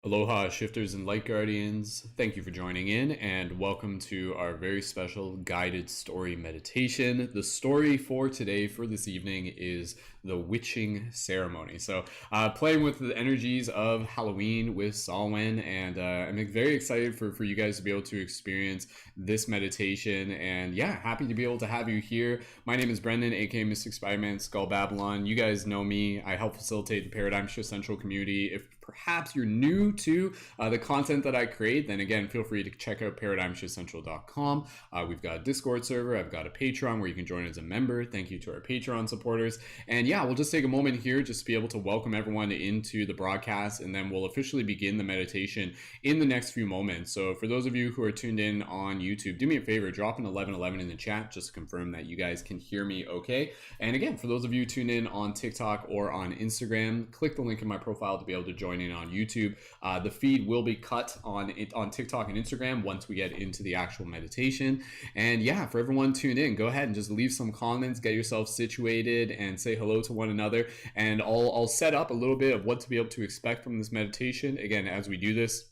Aloha, shifters and light guardians. Thank you for joining in and welcome to our very special guided story meditation. The story for today, for this evening, is the witching ceremony. So, playing with the energies of Halloween with Samhain, and I'm very excited for you guys to be able to experience this meditation. And yeah, happy to be able to have you here. My name is Brendan, aka Mystic Spider-Man, Skull Babylon. You guys know me. I help facilitate the Paradigm Shift Central community. If perhaps you're new to the content that I create, then again, feel free to check out paradigmshiftcentral.com. We've got a Discord server. I've got a Patreon where you can join as a member. Thank you to our Patreon supporters. And yeah, we'll just take a moment here just to be able to welcome everyone into the broadcast, and then we'll officially begin the meditation in the next few moments. So for those of you who are tuned in on YouTube, do me a favor, drop an 1111 in the chat just to confirm that you guys can hear me okay. And again, for those of you tuned in on TikTok or on Instagram, click the link in my profile to be able to join in on YouTube. The feed will be cut on TikTok and Instagram once we get into the actual meditation. And yeah, for everyone tuned in, go ahead and just leave some comments, get yourself situated, and say hello to one another. And I'll set up a little bit of what to be able to expect from this meditation. Again, as we do this,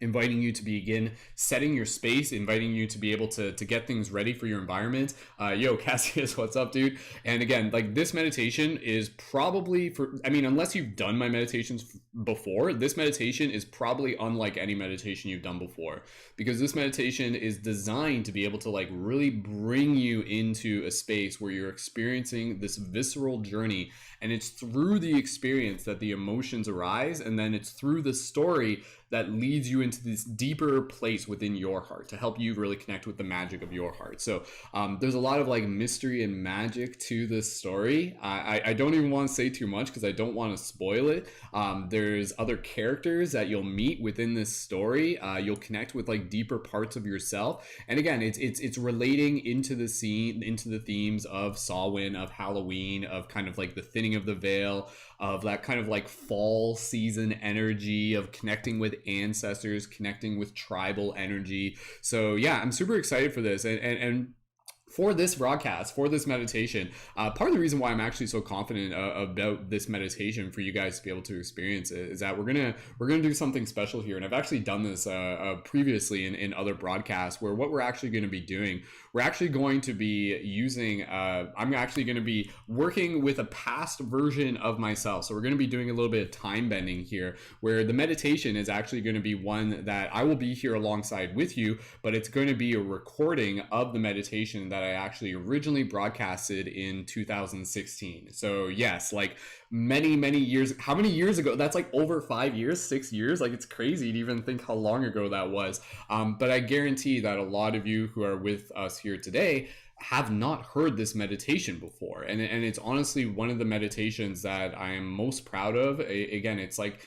inviting you to begin setting your space, inviting you to be able to get things ready for your environment. Yo, Cassius, what's up, dude? And again, like, this meditation is probably unless you've done my meditations before, this meditation is probably unlike any meditation you've done before, because this meditation is designed to be able to like really bring you into a space where you're experiencing this visceral journey, and it's through the experience that the emotions arise, and then it's through the story that leads you into this deeper place within your heart to help you really connect with the magic of your heart. So there's a lot of like mystery and magic to this story. I don't even want to say too much because I don't want to spoil it. There's other characters that you'll meet within this story. You'll connect with like deeper parts of yourself. And again, it's relating into the scene, into the themes of Samhain, of Halloween, of kind of like the thinning of the veil, of that kind of like fall season energy, of connecting with ancestors, connecting with tribal energy. So yeah, I'm super excited for this. And for this broadcast, for this meditation, part of the reason why I'm actually so confident about this meditation for you guys to be able to experience it is that we're gonna do something special here. And I've actually done this previously in other broadcasts, where what we're actually going to be doing, we're actually going to be using, I'm actually going to be working with a past version of myself. So we're going to be doing a little bit of time bending here, where the meditation is actually going to be one that I will be here alongside with you, but it's going to be a recording of the meditation that I actually originally broadcasted in 2016. So yes, like many years. How many years ago? That's like over 5 years, 6 years. Like, it's crazy to even think how long ago that was. But I guarantee that a lot of you who are with us here today have not heard this meditation before, and it's honestly one of the meditations that I am most proud of. Again, it's like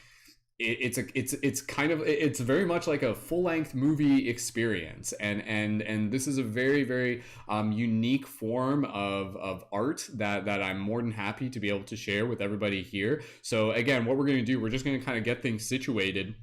it's very much like a full-length movie experience, and this is a very unique form of art that I'm more than happy to be able to share with everybody here. So again, what we're going to do, we're just going to kind of get things situated,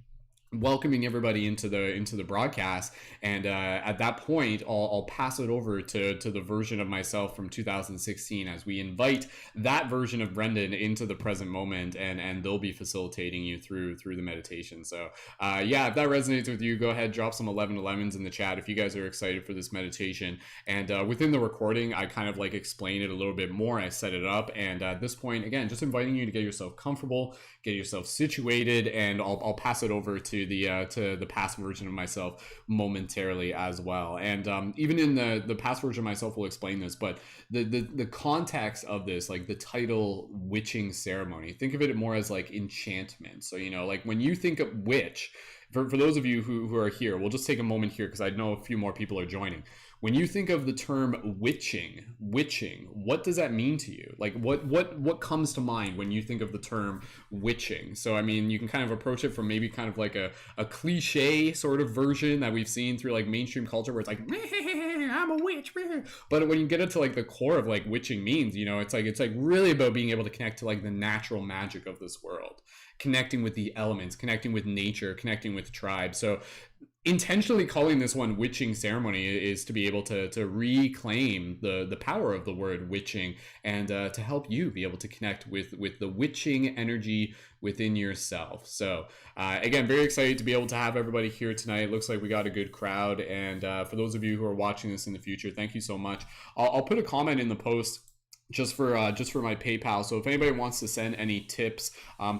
welcoming everybody into the broadcast, and at that point I'll pass it over to the version of myself from 2016, as we invite that version of Brendan into the present moment, and they'll be facilitating you through the meditation. So yeah, if that resonates with you, go ahead, drop some 1111s in the chat if you guys are excited for this meditation. And within the recording, I kind of like explain it a little bit more, I set it up, and at this point, again, just inviting you to get yourself comfortable, get yourself situated, and I'll pass it over to the past version of myself momentarily as well. And even in the past version of myself will explain this, but the context of this, like the title witching ceremony, think of it more as like enchantment. So, you know, like when you think of witch, for those of you who are here, we'll just take a moment here because I know a few more people are joining. When you think of the term witching, what does that mean to you? Like what comes to mind when you think of the term witching? So I mean, you can kind of approach it from maybe kind of like a cliche sort of version that we've seen through like mainstream culture, where it's like, I'm a witch. But when you get into like the core of like witching means, you know, it's like really about being able to connect to like the natural magic of this world, connecting with the elements, connecting with nature, connecting with tribe. So intentionally calling this one witching ceremony is to be able to reclaim the power of the word witching, and to help you be able to connect with the witching energy within yourself. So again, very excited to be able to have everybody here tonight. Looks like we got a good crowd, and for those of you who are watching this in the future, thank you so much. I'll put a comment in the post just for my PayPal. So if anybody wants to send any tips,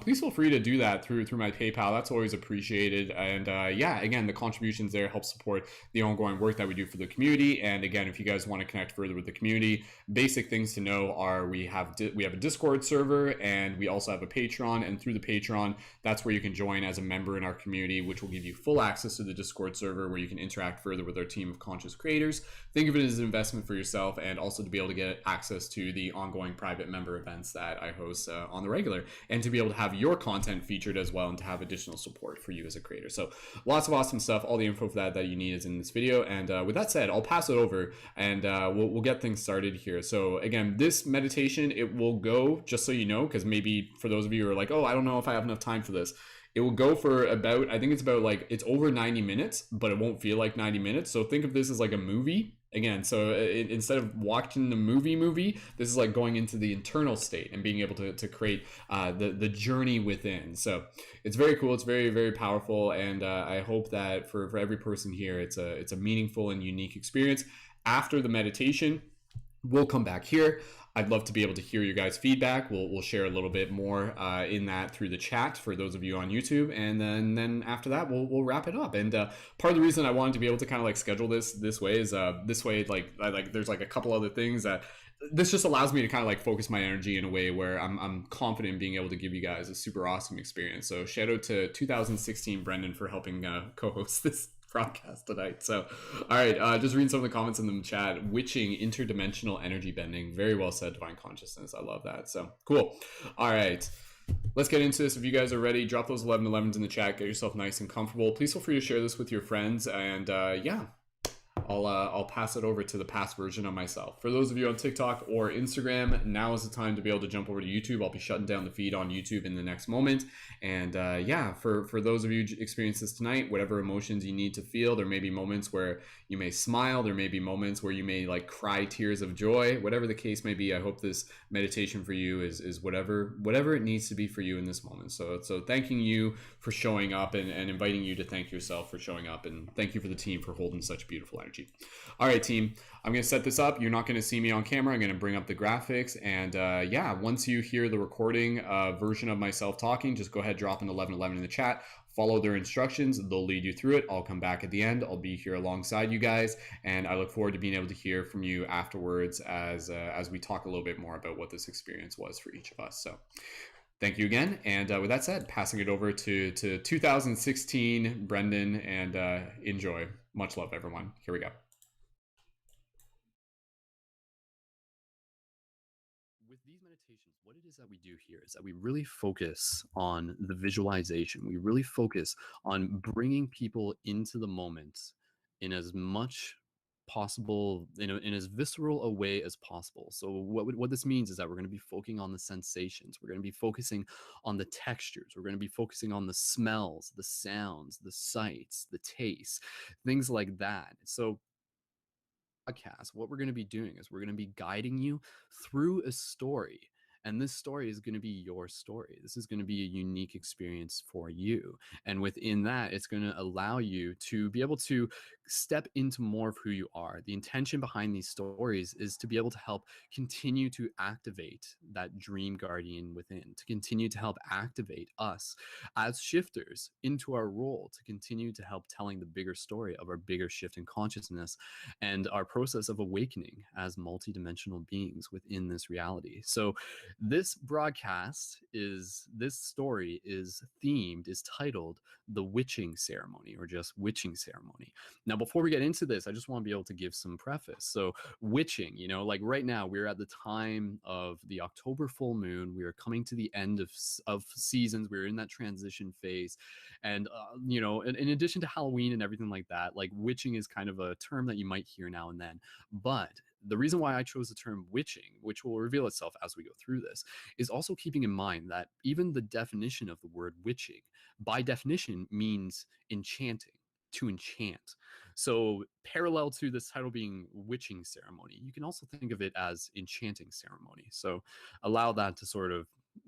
please feel free to do that through my PayPal. That's always appreciated. And yeah, again, the contributions there help support the ongoing work that we do for the community. And again, if you guys want to connect further with the community, basic things to know are we have a Discord server, and we also have a Patreon. And through the Patreon, that's where you can join as a member in our community, which will give you full access to the Discord server, where you can interact further with our team of conscious creators. Think of it as an investment for yourself, and also to be able to get access to the ongoing private member events that I host on the regular, and to be able to have your content featured as well, and to have additional support for you as a creator. So lots of awesome stuff. All the info for that you need is in this video. And with that said, I'll pass it over, and we'll get things started here. So again, this meditation, it will go, just so you know, because maybe for those of you who are like, oh, I don't know if I have enough time for this, it will go for about, I think it's about like, it's over 90 minutes, but it won't feel like 90 minutes. So think of this as like a movie. Again, so instead of watching the movie, this is like going into the internal state and being able to create the journey within. So it's very cool. It's very, very powerful. And I hope that for every person here, it's a meaningful and unique experience. After the meditation, we'll come back here. I'd love to be able to hear your guys' feedback. We'll share a little bit more in that through the chat for those of you on YouTube, and then after that we'll wrap it up. And part of the reason I wanted to be able to kind of like schedule this way is this way, like there's like a couple other things that this just allows me to kind of like focus my energy in a way where I'm confident in being able to give you guys a super awesome experience. So shout out to 2016 Brendan for helping co-host this broadcast tonight. So all right, just reading some of the comments in the chat. Witching, interdimensional energy bending, very well said. Divine consciousness, I love that. So cool. All right, let's get into this. If you guys are ready, drop those 1111s in the chat. Get yourself nice and comfortable. Please feel free to share this with your friends. And yeah, I'll pass it over to the past version of myself. For those of you on TikTok or Instagram, now is the time to be able to jump over to YouTube. I'll be shutting down the feed on YouTube in the next moment. And yeah, for those of you experience this tonight, whatever emotions you need to feel, there may be moments where you may smile, there may be moments where you may like cry tears of joy, whatever the case may be. I hope this meditation for you is whatever it needs to be for you in this moment. So thanking you for showing up, and inviting you to thank yourself for showing up, and thank you for the team for holding such beautiful energy. All right, team, I'm going to set this up. You're not going to see me on camera. I'm going to bring up the graphics, and yeah, once you hear the recording version of myself talking, just go ahead, drop an 1111 in the chat. Follow their instructions. They'll lead you through it. I'll come back at the end. I'll be here alongside you guys, and I look forward to being able to hear from you afterwards as we talk a little bit more about what this experience was for each of us. So thank you again. And with that said, passing it over to 2016 Brendan, and enjoy. Much love, everyone. Here we go. With these meditations, what it is that we do here is that we really focus on the visualization. We really focus on bringing people into the moment in as much possible, in as visceral a way as possible. So what this means is that we're going to be focusing on the sensations. We're going to be focusing on the textures. We're going to be focusing on the smells, the sounds, the sights, the tastes, things like that. So podcast, what we're going to be doing is we're going to be guiding you through a story. And this story is going to be your story. This is going to be a unique experience for you. And within that, it's going to allow you to be able to step into more of who you are. The intention behind these stories is to be able to help continue to activate that dream guardian within, to continue to help activate us as shifters into our role, to continue to help telling the bigger story of our bigger shift in consciousness and our process of awakening as multidimensional beings within this reality. So this story is themed, is titled The Witching Ceremony, or just Witching Ceremony. Now, before we get into this, I just want to be able to give some preface. So witching, like right now, we're at the time of the October full moon. We are coming to the end of seasons. We're in that transition phase. And, in addition to Halloween and everything like that, like witching is kind of a term that you might hear now and then. But the reason why I chose the term witching, which will reveal itself as we go through this, is also keeping in mind that even the definition of the word witching, by definition, means enchanting, to enchant. So, parallel to this title being witching ceremony, you can also think of it as enchanting ceremony. So, allow that to sort of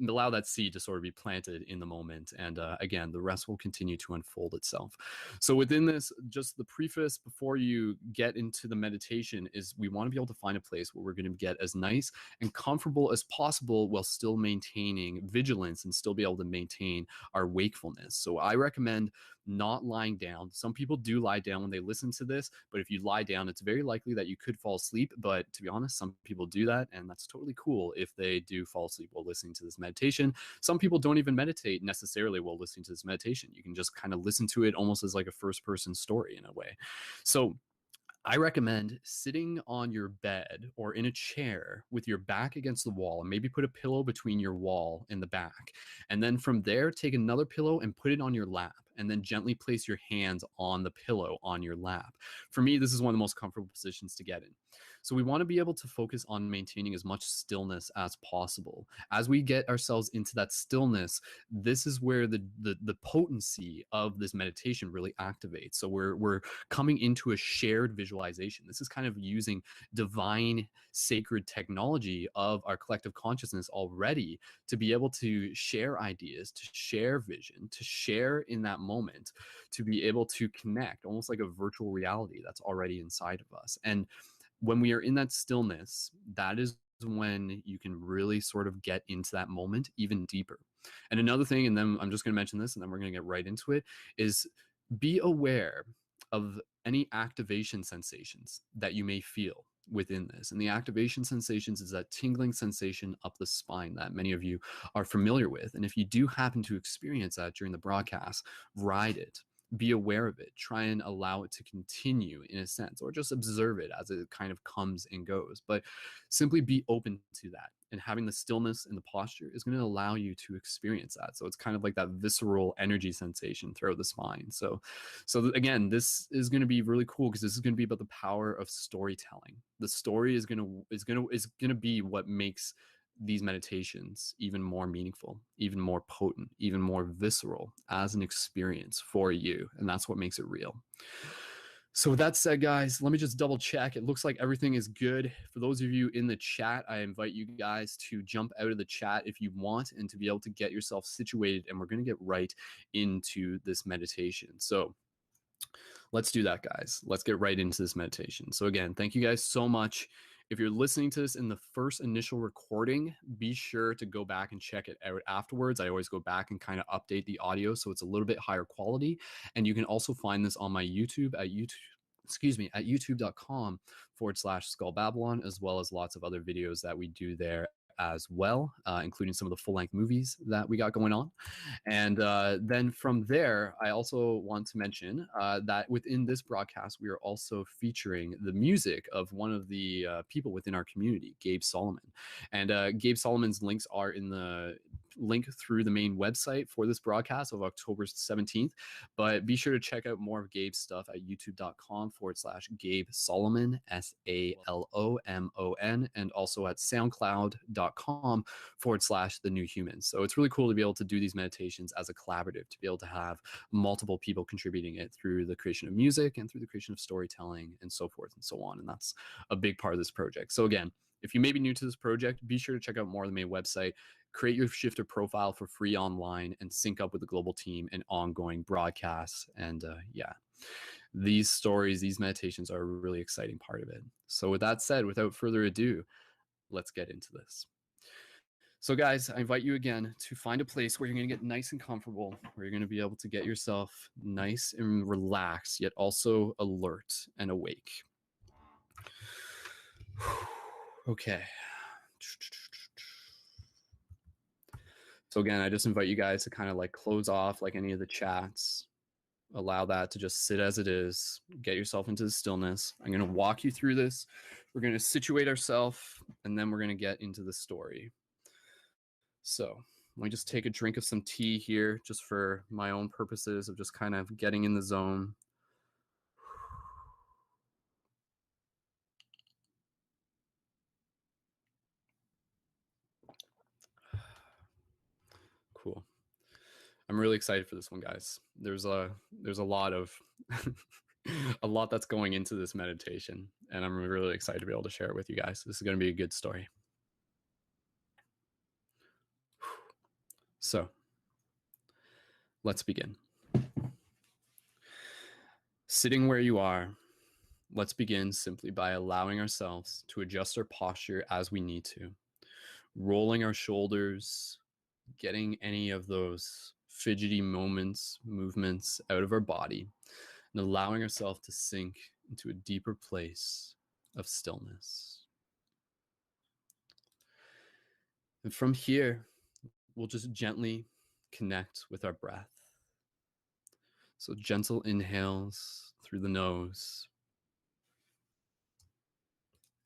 allow that seed to sort of be planted in the moment, and again, the rest will continue to unfold itself. So within this, just the preface before you get into the meditation is we want to be able to find a place where we're going to get as nice and comfortable as possible while still maintaining vigilance and still be able to maintain our wakefulness. So I recommend not lying down. Some people do lie down when they listen to this, but if you lie down, it's very likely that you could fall asleep. But to be honest, some people do that, and that's totally cool if they do fall asleep while listening to this meditation. Some people don't even meditate necessarily while listening to this meditation. You can just kind of listen to it almost as like a first person story in a way. So I recommend sitting on your bed or in a chair with your back against the wall, and maybe put a pillow between your wall and the back. And then from there, take another pillow and put it on your lap, and then gently place your hands on the pillow on your lap. For me, this is one of the most comfortable positions to get in. So we want to be able to focus on maintaining as much stillness as possible. As we get ourselves into that stillness, this is where the potency of this meditation really activates. So we're coming into a shared visualization. This is kind of using divine sacred technology of our collective consciousness already to be able to share ideas, to share vision, to share in that moment, to be able to connect almost like a virtual reality that's already inside of us. And when we are in that stillness, that is when you can really sort of get into that moment even deeper. And another thing, and then I'm just going to mention this and then we're going to get right into it, is be aware of any activation sensations that you may feel within this. And the activation sensations is that tingling sensation up the spine that many of you are familiar with. And if you do happen to experience that during the broadcast, ride it. Be aware of it. Try and allow it to continue in a sense, or just observe it as it kind of comes and goes. But simply be open to that. And having the stillness and the posture is going to allow you to experience that. So it's kind of like that visceral energy sensation throughout the spine. So again, this is going to be really cool because this is going to be about the power of storytelling. The story is going to be what makes these meditations even more meaningful, even more potent, even more visceral as an experience for you. And that's what makes it real. So with that said, guys, let me just double check. It looks like everything is good. For those of you in the chat, I invite you guys to jump out of the chat if you want and to be able to get yourself situated. And we're going to get right into this meditation. So let's do that, guys. Let's get right into this meditation. So again, thank you guys so much. If you're listening to this in the first initial recording, be sure to go back and check it out afterwards. I always go back and kind of update the audio so it's a little bit higher quality. And you can also find this on my YouTube at youtube.com/Skull Babylon, as well as lots of other videos that we do there as well, including some of the full-length movies that we got going on. And then from there, I also want to mention that within this broadcast, we are also featuring the music of one of the people within our community, Gabe Solomon. And Gabe Solomon's links are in the link through the main website for this broadcast of October 17th. But be sure to check out more of Gabe's stuff at youtube.com/Gabe Solomon, SALOMON, and also at soundcloud.com/The New Humans. So it's really cool to be able to do these meditations as a collaborative, to be able to have multiple people contributing it through the creation of music and through the creation of storytelling and so forth and so on. And that's a big part of this project. So again, if you may be new to this project, be sure to check out more of the main website, create your shifter profile for free online, and sync up with the global team and ongoing broadcasts. And yeah, these stories, these meditations are a really exciting part of it. So with that said, without further ado, let's get into this. So guys, I invite you again to find a place where you're going to get nice and comfortable, where you're going to be able to get yourself nice and relaxed, yet also alert and awake. Okay. So again, I just invite you guys to kind of like close off like any of the chats. Allow that to just sit as it is. Get yourself into the stillness. I'm going to walk you through this. We're going to situate ourselves, and then we're going to get into the story. So let me just take a drink of some tea here, just for my own purposes of just kind of getting in the zone. Cool. I'm really excited for this one, guys. There's a lot of a lot that's going into this meditation, and I'm really excited to be able to share it with you guys. This is going to be a good story. So, let's begin. Sitting where you are, let's begin simply by allowing ourselves to adjust our posture as we need to, rolling our shoulders, getting any of those fidgety movements out of our body, and allowing ourselves to sink into a deeper place of stillness. And from here, we'll just gently connect with our breath. So gentle inhales through the nose,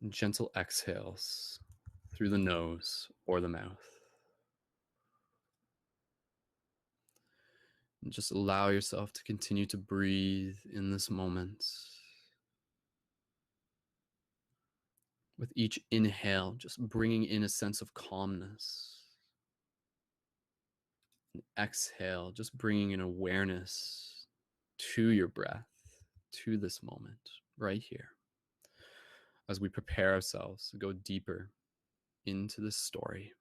and gentle exhales through the nose or the mouth. And just allow yourself to continue to breathe in this moment. With each inhale, just bringing in a sense of calmness. And exhale, just bringing an awareness to your breath, to this moment right here, as we prepare ourselves to go deeper into this story,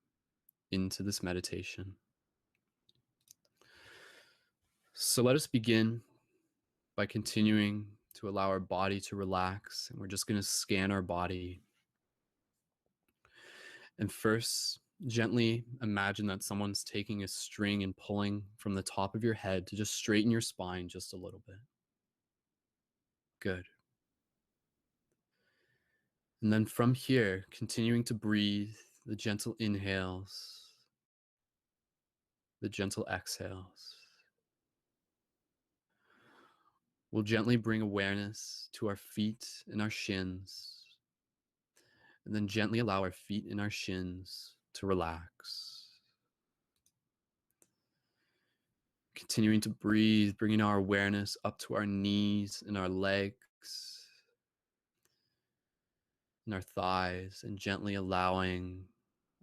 into this meditation. So let us begin by continuing to allow our body to relax, and we're just going to scan our body. And first, gently imagine that someone's taking a string and pulling from the top of your head to just straighten your spine just a little bit. Good. And then from here, continuing to breathe the gentle inhales, the gentle exhales. We'll gently bring awareness to our feet and our shins, and then gently allow our feet and our shins to relax. Continuing to breathe, bringing our awareness up to our knees and our legs and our thighs, and gently allowing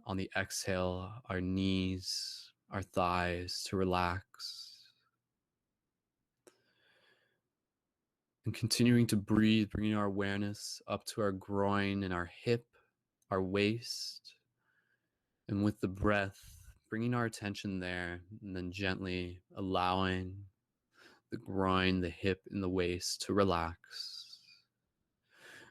on the exhale our knees, our thighs to relax. And continuing to breathe, bringing our awareness up to our groin and our hip, our waist. And with the breath, bringing our attention there, and then gently allowing the groin, the hip, and the waist to relax.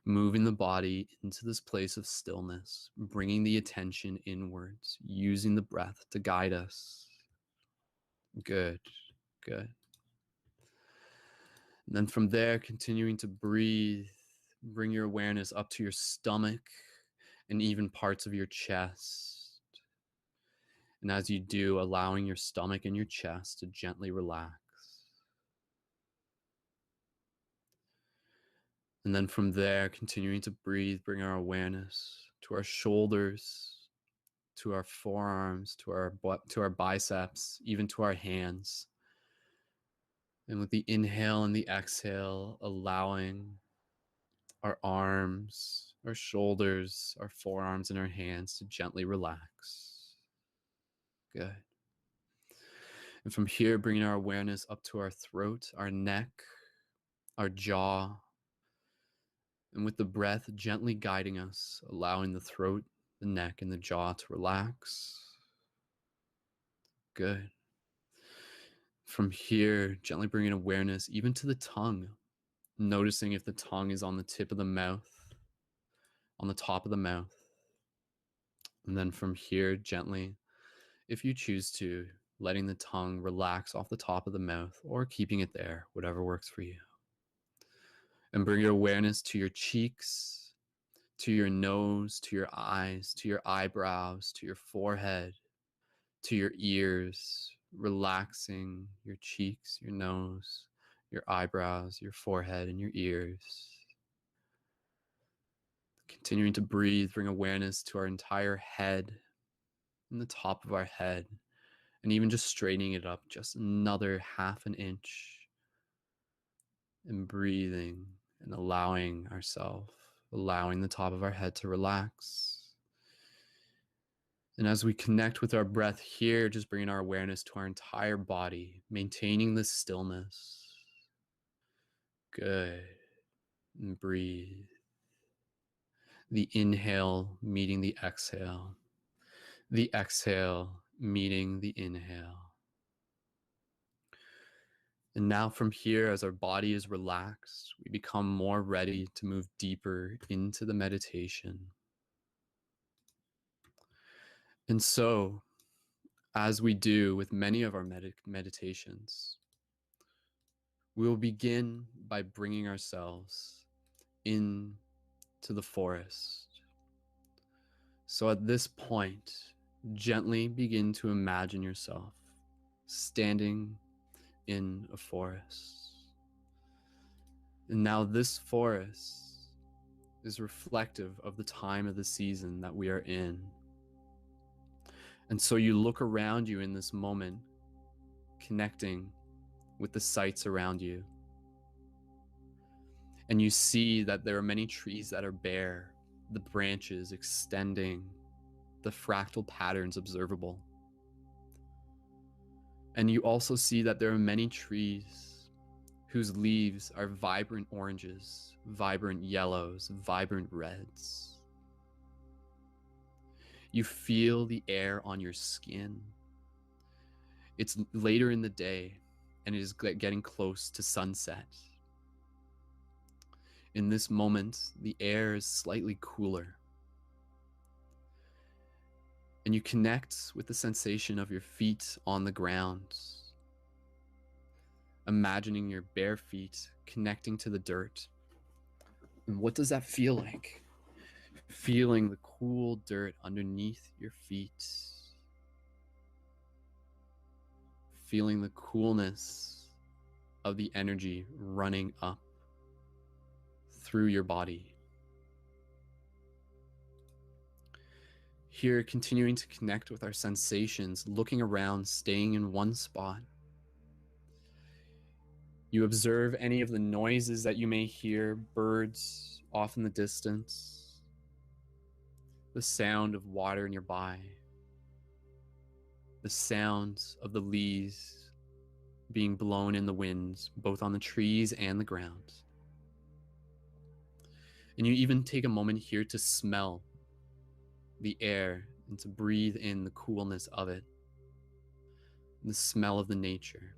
Moving the body into this place of stillness, bringing the attention inwards, using the breath to guide us. Good, good. And then from there, continuing to breathe, bring your awareness up to your stomach and even parts of your chest. And as you do, allowing your stomach and your chest to gently relax. And then from there, continuing to breathe, bring our awareness to our shoulders, to our forearms, to our biceps, even to our hands. And with the inhale and the exhale, allowing our arms, our shoulders, our forearms, and our hands to gently relax. Good. And from here, bringing our awareness up to our throat, our neck, our jaw. And with the breath gently guiding us, allowing the throat, the neck, and the jaw to relax. Good. From here, gently bringing awareness even to the tongue, noticing if the tongue is on the tip of the mouth, on the top of the mouth. And then from here, gently, if you choose to, letting the tongue relax off the top of the mouth or keeping it there, whatever works for you. And bring your awareness to your cheeks, to your nose, to your eyes, to your eyebrows, to your forehead, to your ears, relaxing your cheeks, your nose, your eyebrows, your forehead, and your ears. Continuing to breathe, bring awareness to our entire head and the top of our head, and even just straightening it up just another half an inch, and breathing and allowing the top of our head to relax. And as we connect with our breath here, just bringing our awareness to our entire body, maintaining this stillness. Good. And breathe. The inhale meeting the exhale. The exhale meeting the inhale. And now from here, as our body is relaxed, we become more ready to move deeper into the meditation. And so, as we do with many of our meditations, we will begin by bringing ourselves into the forest. So at this point, gently begin to imagine yourself standing in a forest. And now this forest is reflective of the time of the season that we are in. And so you look around you in this moment, connecting with the sights around you. And you see that there are many trees that are bare, the branches extending, the fractal patterns observable. And you also see that there are many trees whose leaves are vibrant oranges, vibrant yellows, vibrant reds. You feel the air on your skin. It's later in the day, and it is getting close to sunset. In this moment, the air is slightly cooler. And you connect with the sensation of your feet on the ground, imagining your bare feet connecting to the dirt. And what does that feel like? Feeling the cool dirt underneath your feet. Feeling the coolness of the energy running up through your body. Here, continuing to connect with our sensations, looking around, staying in one spot. You observe any of the noises that you may hear, birds off in the distance, the sound of water nearby, the sounds of the leaves being blown in the winds, both on the trees and the ground. And you even take a moment here to smell the air and to breathe in the coolness of it, the smell of the nature.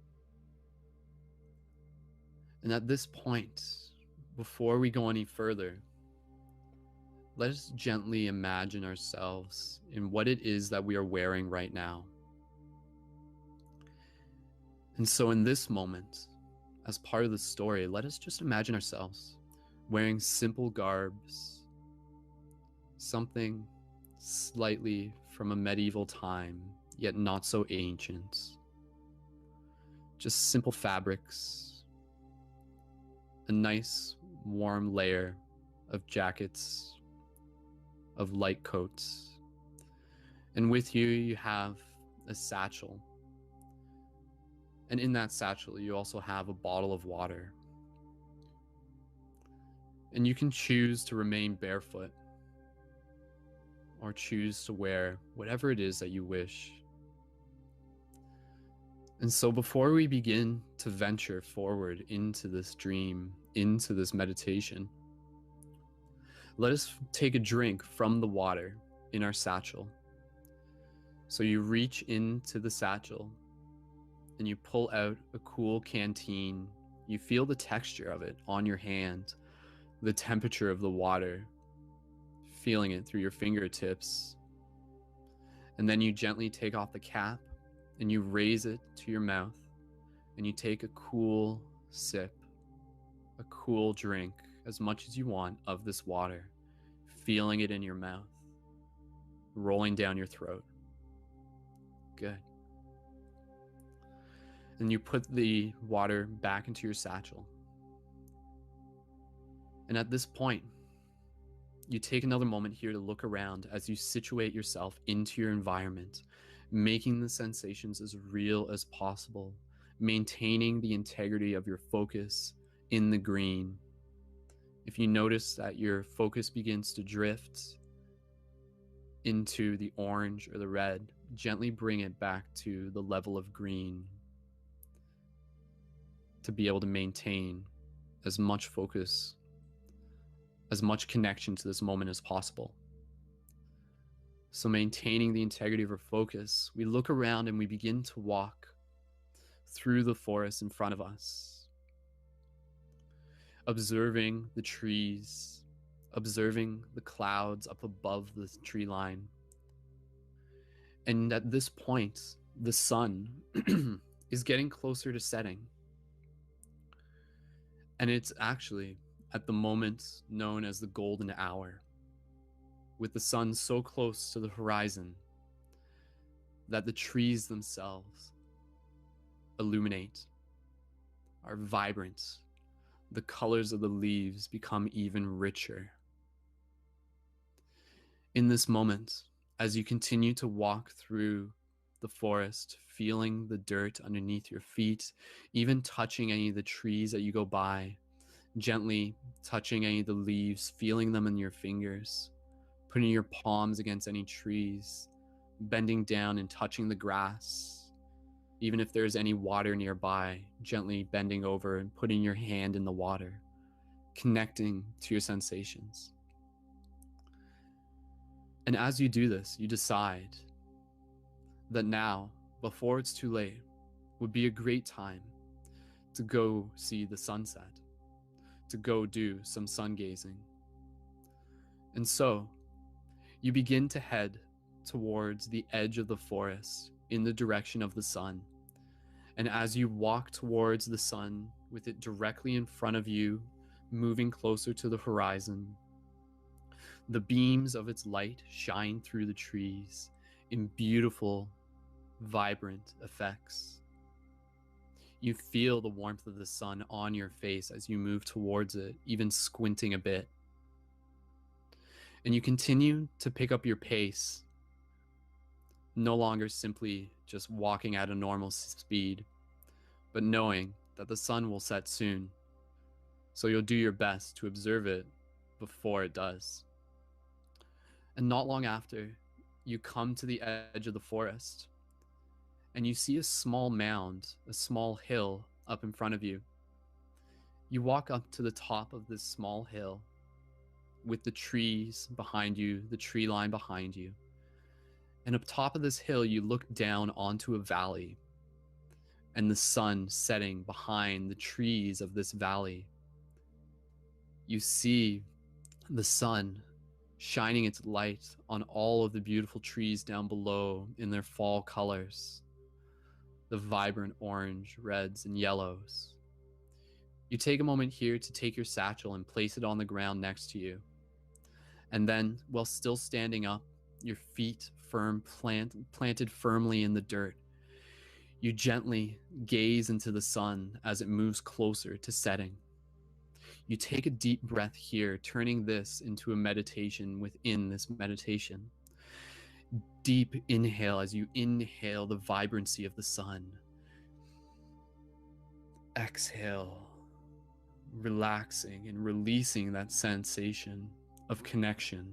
And at this point, before we go any further, let us gently imagine ourselves in what it is that we are wearing right now. And so in this moment, as part of the story, let us just imagine ourselves wearing simple garbs, something slightly from a medieval time, yet not so ancient. Just simple fabrics, a nice warm layer of jackets, of light coats. And with you, you have a satchel. And in that satchel, you also have a bottle of water. And you can choose to remain barefoot or choose to wear whatever it is that you wish. And so before we begin to venture forward into this dream, into this meditation, let us take a drink from the water in our satchel. So you reach into the satchel and you pull out a cool canteen. You feel the texture of it on your hand, the temperature of the water, feeling it through your fingertips. And then you gently take off the cap and you raise it to your mouth and you take a cool sip, a cool drink, as much as you want of this water, feeling it in your mouth, rolling down your throat. Good. And you put the water back into your satchel. And at this point, you take another moment here to look around as you situate yourself into your environment, making the sensations as real as possible, maintaining the integrity of your focus in the green. If you notice that your focus begins to drift into the orange or the red, gently bring it back to the level of green to be able to maintain as much focus, as much connection to this moment as possible. So maintaining the integrity of our focus, we look around and we begin to walk through the forest in front of us, observing the trees, observing the clouds up above the tree line. And at this point, the sun is getting closer to setting. And it's actually at the moment known as the golden hour, with the sun so close to the horizon that the trees themselves illuminate, are vibrant. The colors of the leaves become even richer. In this moment, as you continue to walk through the forest, feeling the dirt underneath your feet, even touching any of the trees that you go by, gently touching any of the leaves, feeling them in your fingers, putting your palms against any trees, bending down and touching the grass. Even if there's any water nearby, gently bending over and putting your hand in the water, connecting to your sensations. And as you do this, you decide that now, before it's too late, would be a great time to go see the sunset, to go do some sun gazing. And so you begin to head towards the edge of the forest in the direction of the sun. And as you walk towards the sun with it directly in front of you, moving closer to the horizon, the beams of its light shine through the trees in beautiful, vibrant effects. You feel the warmth of the sun on your face as you move towards it, even squinting a bit. And you continue to pick up your pace, no longer simply just walking at a normal speed, but knowing that the sun will set soon. So you'll do your best to observe it before it does. And not long after, you come to the edge of the forest, and you see a small mound, a small hill up in front of you. You walk up to the top of this small hill with the trees behind you, the tree line behind you. And up top of this hill, you look down onto a valley and the sun setting behind the trees of this valley. You see the sun shining its light on all of the beautiful trees down below in their fall colors, the vibrant orange, reds, and yellows. You take a moment here to take your satchel and place it on the ground next to you. And then, while still standing up, your feet planted firmly in the dirt, you gently gaze into the sun as it moves closer to setting. You take a deep breath here, turning this into a meditation within this meditation. Deep inhale as you inhale the vibrancy of the sun. Exhale, relaxing and releasing that sensation of connection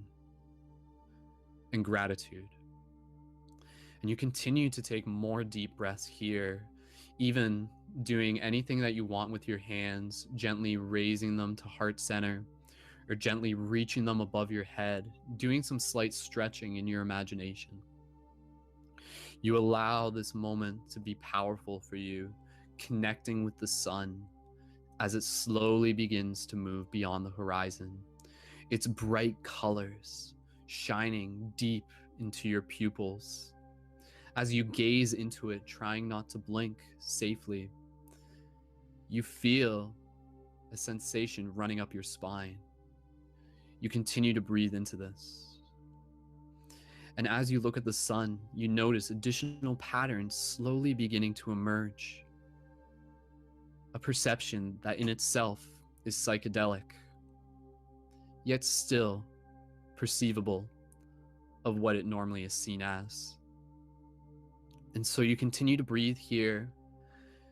and gratitude. And you continue to take more deep breaths here, even doing anything that you want with your hands, gently raising them to heart center, or gently reaching them above your head, doing some slight stretching in your imagination. You allow this moment to be powerful for you, connecting with the sun as it slowly begins to move beyond the horizon, its bright colors shining deep into your pupils. As you gaze into it, trying not to blink safely, you feel a sensation running up your spine. You continue to breathe into this. And as you look at the sun, you notice additional patterns slowly beginning to emerge. A perception that in itself is psychedelic, yet still perceivable of what it normally is seen as. And so you continue to breathe here,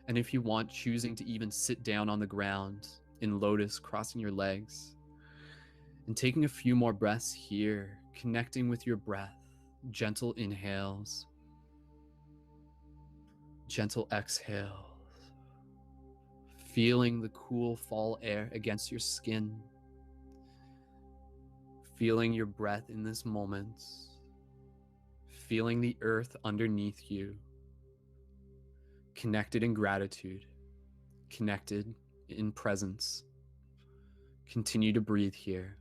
and if you want, choosing to even sit down on the ground in lotus, crossing your legs, and taking a few more breaths here, connecting with your breath, gentle inhales, gentle exhales, feeling the cool fall air against your skin, feeling your breath in this moment, feeling the earth underneath you, connected in gratitude, connected in presence. Continue to breathe here.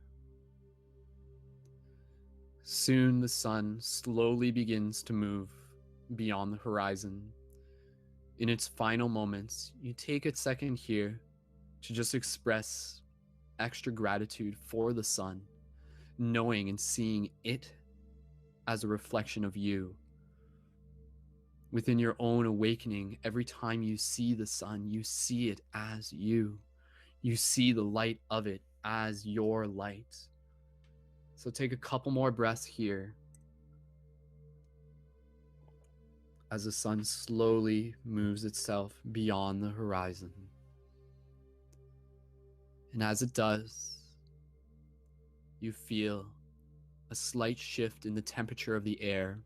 Soon the sun slowly begins to move beyond the horizon. In its final moments, you take a second here to just express extra gratitude for the sun, knowing and seeing it as a reflection of you. Within your own awakening, every time you see the sun, you see it as you. You see the light of it as your light. So take a couple more breaths here as the sun slowly moves itself beyond the horizon. And as it does, you feel a slight shift in the temperature of the air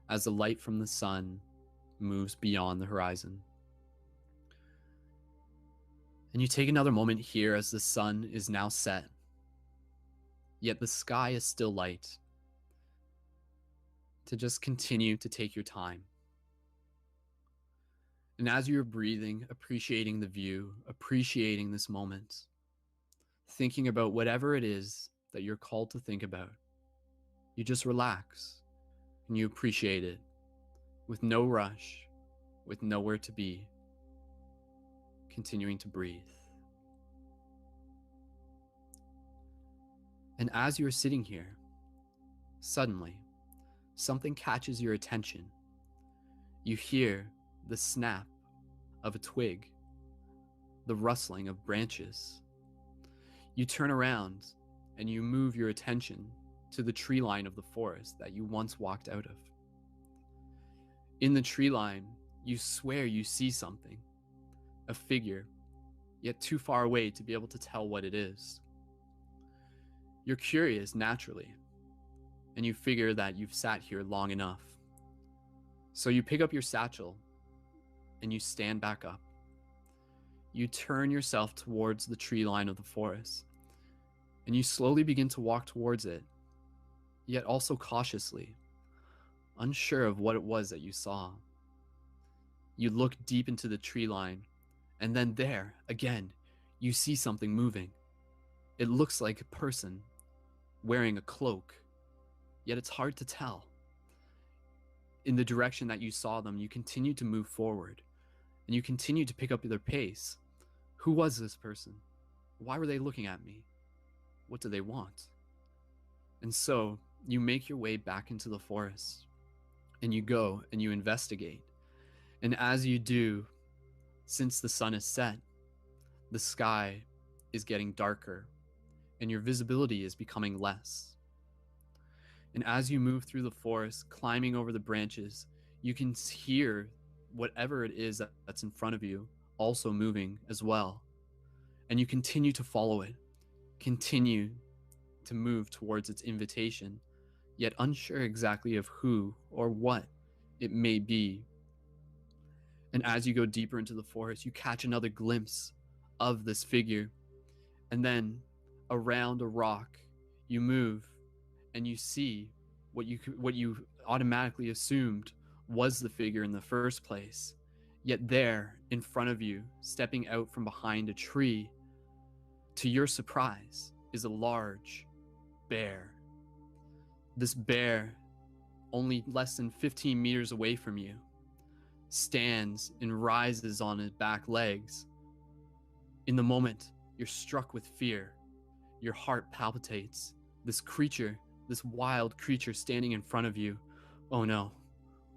as the light from the sun moves beyond the horizon. And you take another moment here as the sun is now set, yet the sky is still light, to just continue to take your time. And as you're breathing, appreciating the view, appreciating this moment, thinking about whatever it is that you're called to think about, you just relax and you appreciate it with no rush, with nowhere to be, continuing to breathe. And as you're sitting here, suddenly, something catches your attention. You hear the snap of a twig, the rustling of branches. You turn around and you move your attention to the tree line of the forest that you once walked out of. In the tree line, you swear you see something, a figure, yet too far away to be able to tell what it is. You're curious naturally, and you figure that you've sat here long enough. So you pick up your satchel and you stand back up. You turn yourself towards the tree line of the forest, and you slowly begin to walk towards it, yet also cautiously, unsure of what it was that you saw. You look deep into the tree line, and then there, again, you see something moving. It looks like a person wearing a cloak, yet it's hard to tell. In the direction that you saw them, you continue to move forward, and you continue to pick up their pace. Who was this person? Why were they looking at me? What do they want? And so you make your way back into the forest, and you go and you investigate. And as you do, since the sun is set, the sky is getting darker, and your visibility is becoming less. And as you move through the forest, climbing over the branches, you can hear whatever it is that's in front of you also moving as well. And you continue to follow it, continue to move towards its invitation, yet unsure exactly of who or what it may be. And as you go deeper into the forest, you catch another glimpse of this figure. And then around a rock, you move and you see what you automatically assumed was the figure in the first place. Yet there, in front of you, stepping out from behind a tree, to your surprise, is a large bear. This bear, only less than 15 meters away from you, stands and rises on his back legs. In the moment, you're struck with fear. Your heart palpitates. This creature, this wild creature standing in front of you. Oh no,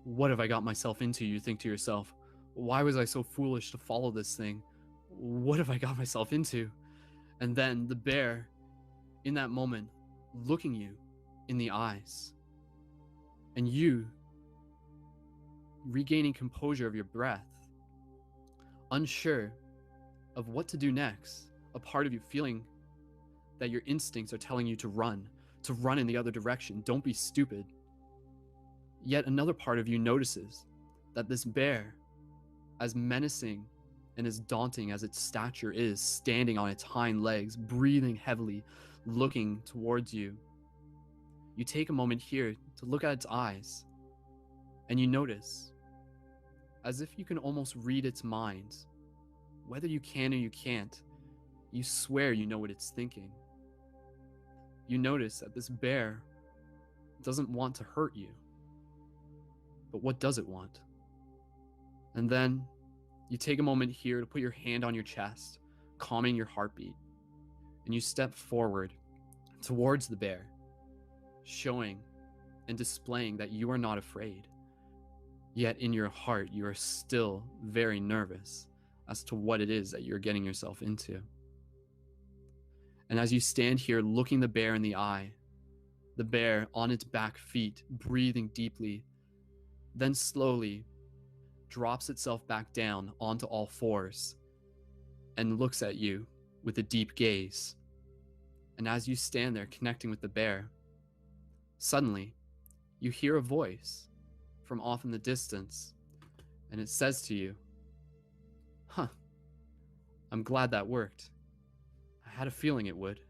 what have I got myself into, you think to yourself. Why was I so foolish to follow this thing? What have I got myself into? And then the bear, in that moment, looking you in the eyes. And you, regaining composure of your breath, unsure of what to do next, a part of you feeling that your instincts are telling you to run in the other direction. Don't be stupid. Yet another part of you notices that this bear, as menacing and as daunting as its stature is, standing on its hind legs, breathing heavily, looking towards you, you take a moment here to look at its eyes, and you notice, as if you can almost read its mind, whether you can or you can't, you swear you know what it's thinking. You notice that this bear doesn't want to hurt you. But what does it want? And then you take a moment here to put your hand on your chest, calming your heartbeat, and you step forward towards the bear, showing and displaying that you are not afraid. Yet in your heart, you are still very nervous as to what it is that you're getting yourself into. And as you stand here looking the bear in the eye, the bear on its back feet, breathing deeply, then slowly drops itself back down onto all fours and looks at you with a deep gaze. And as you stand there connecting with the bear, suddenly you hear a voice from off in the distance, and it says to you, "Huh, I'm glad that worked. I had a feeling it would."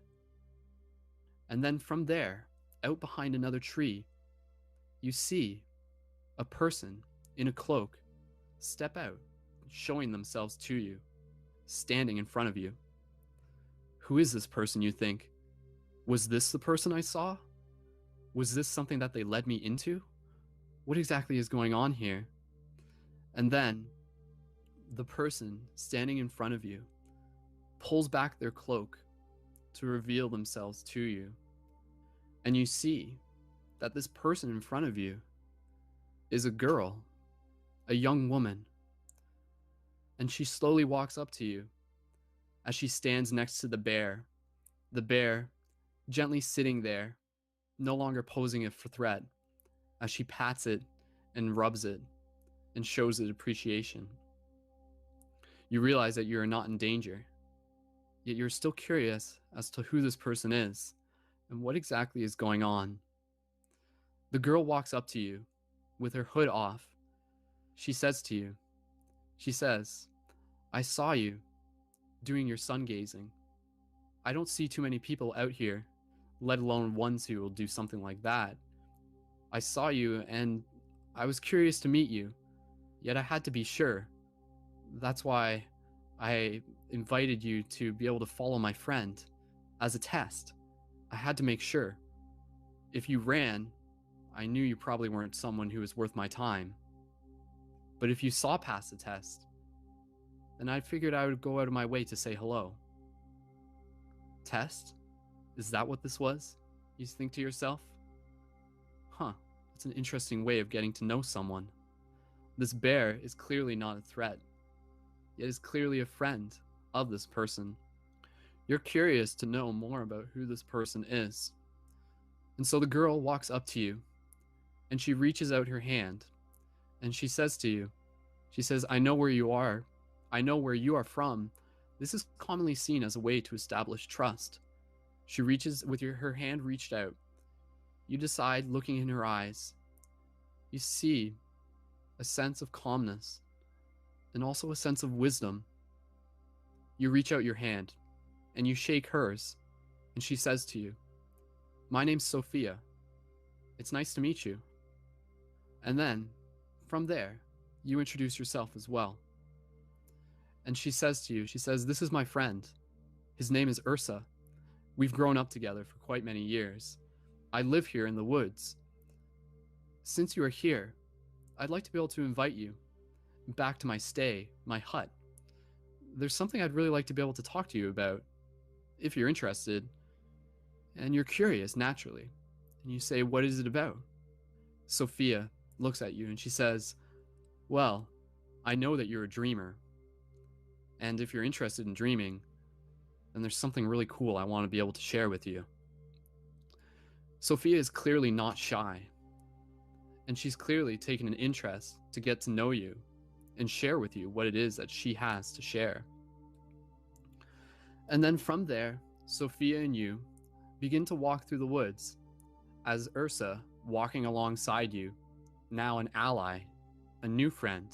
And then from there, out behind another tree, you see a person in a cloak step out, showing themselves to you, standing in front of you. Who is this person, you think? Was this the person I saw? Was this something that they led me into? What exactly is going on here? And then the person standing in front of you pulls back their cloak to reveal themselves to you. And you see that this person in front of you is a girl, a young woman. And she slowly walks up to you as she stands next to the bear gently sitting there, no longer posing a threat, as she pats it and rubs it and shows it appreciation. You realize that you are not in danger, yet you're still curious as to who this person is and what exactly is going on. The girl walks up to you with her hood off. She says to you, "I saw you doing your sun gazing. I don't see too many people out here, let alone ones who will do something like that. I saw you and I was curious to meet you, yet I had to be sure. That's why I invited you to be able to follow my friend as a test. I had to make sure. If you ran, I knew you probably weren't someone who was worth my time. But if you saw past the test, then I figured I would go out of my way to say hello." Test? Is that what this was? You think to yourself? Huh, that's an interesting way of getting to know someone. This bear is clearly not a threat, yet is clearly a friend of this person. You're curious to know more about who this person is. And so the girl walks up to you, and she reaches out her hand, and she says to you, "I know where you are. I know where you are from. This is commonly seen as a way to establish trust." She reaches with her hand reached out. You decide, looking in her eyes, you see a sense of calmness and also a sense of wisdom. You reach out your hand and you shake hers, and she says to you, "My name's Sophia. It's nice to meet you." And then, from there, you introduce yourself as well. And she says to you, "This is my friend. His name is Ursa. We've grown up together for quite many years. I live here in the woods. Since you are here, I'd like to be able to invite you back to my hut. There's something I'd really like to be able to talk to you about, if you're interested." And you're curious, naturally. And you say, "What is it about?" Sophia looks at you and she says, "Well, I know that you're a dreamer. And if you're interested in dreaming, then there's something really cool I want to be able to share with you." Sophia is clearly not shy. And she's clearly taken an interest to get to know you and share with you what it is that she has to share. And then from there, Sophia and you begin to walk through the woods as Ursa, walking alongside you, now an ally, a new friend,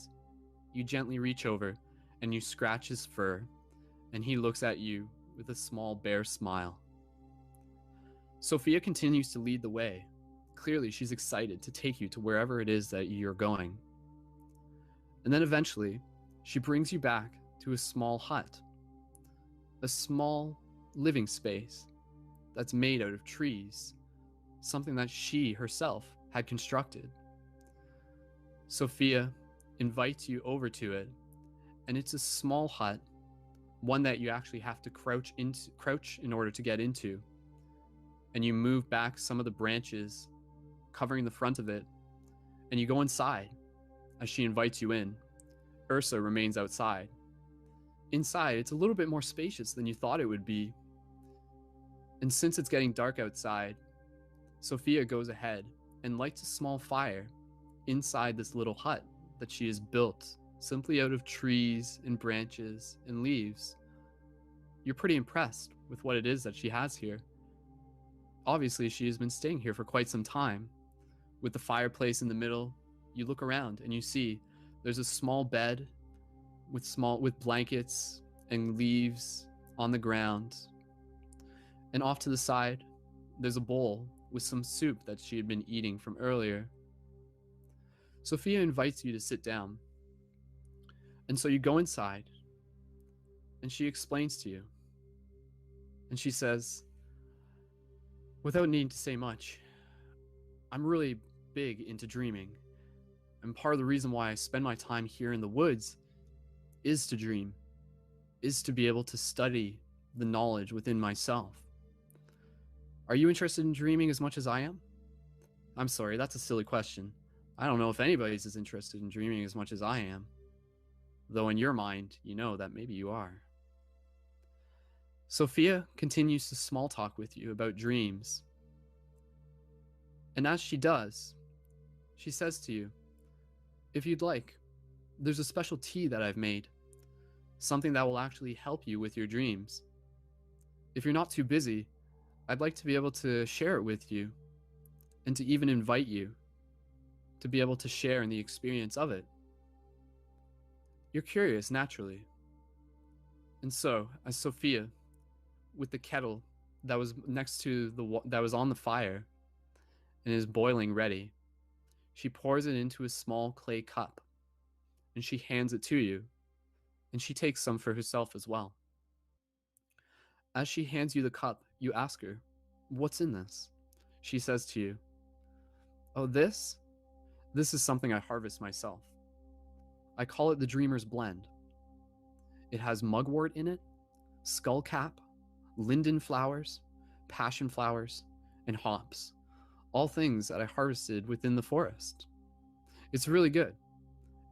you gently reach over and you scratch his fur, and he looks at you with a small bear smile. Sophia continues to lead the way. Clearly, she's excited to take you to wherever it is that you're going. And then eventually, she brings you back to a small hut, a small living space that's made out of trees, something that she herself had constructed. Sophia invites you over to it, and it's a small hut, one that you actually have to crouch in order to get into. And you move back some of the branches covering the front of it, and you go inside as she invites you in. Ursa remains outside. Inside, it's a little bit more spacious than you thought it would be. And since it's getting dark outside, Sophia goes ahead and lights a small fire inside this little hut that she has built simply out of trees and branches and leaves. You're pretty impressed with what it is that she has here. Obviously, she has been staying here for quite some time. With the fireplace in the middle, you look around and you see there's a small bed with blankets and leaves on the ground. And off to the side, there's a bowl with some soup that she had been eating from earlier. Sophia invites you to sit down. And so you go inside, and she explains to you. And she says, without needing to say much, I'm really big into dreaming. And part of the reason why I spend my time here in the woods is to dream, is to be able to study the knowledge within myself. Are you interested in dreaming as much as I am? I'm sorry, that's a silly question. I don't know if anybody's as interested in dreaming as much as I am. Though in your mind, you know that maybe you are. Sophia continues to small talk with you about dreams. And as she does, she says to you, if you'd like, there's a special tea that I've made, something that will actually help you with your dreams. If you're not too busy, I'd like to be able to share it with you and to even invite you to be able to share in the experience of it. You're curious, naturally. And so, as Sophia, with the kettle that was next to that was on the fire and is boiling ready, she pours it into a small clay cup, and she hands it to you, and she takes some for herself as well. As she hands you the cup, you ask her, what's in this? She says to you, oh, this is something I harvest myself. I call it the Dreamer's Blend. It has mugwort in it, skullcap, linden flowers, passion flowers, and hops, all things that I harvested within the forest. It's really good,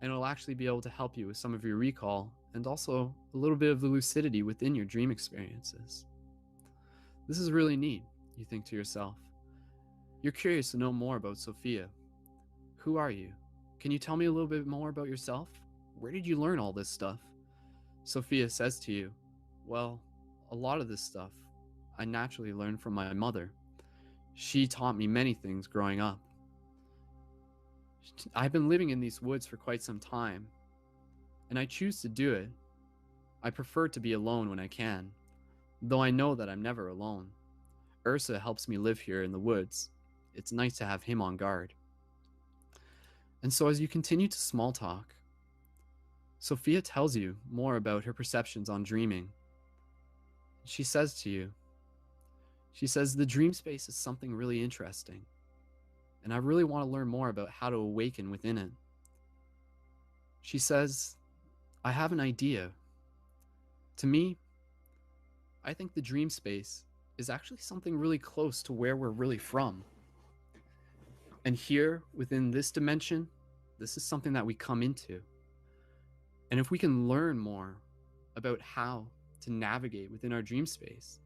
and it'll actually be able to help you with some of your recall and also a little bit of the lucidity within your dream experiences. This is really neat, you think to yourself. You're curious to know more about Sophia. Who are you? Can you tell me a little bit more about yourself? Where did you learn all this stuff? Sophia says to you, well, a lot of this stuff I naturally learned from my mother. She taught me many things growing up. I've been living in these woods for quite some time, and I choose to do it. I prefer to be alone when I can, though I know that I'm never alone. Ursa helps me live here in the woods. It's nice to have him on guard. And so as you continue to small talk, Sophia tells you more about her perceptions on dreaming. She says to you, the dream space is something really interesting, and I really want to learn more about how to awaken within it. She says, I have an idea. To me, I think the dream space is actually something really close to where we're really from. And here, within this dimension, this is something that we come into. And if we can learn more about how to navigate within our dream space,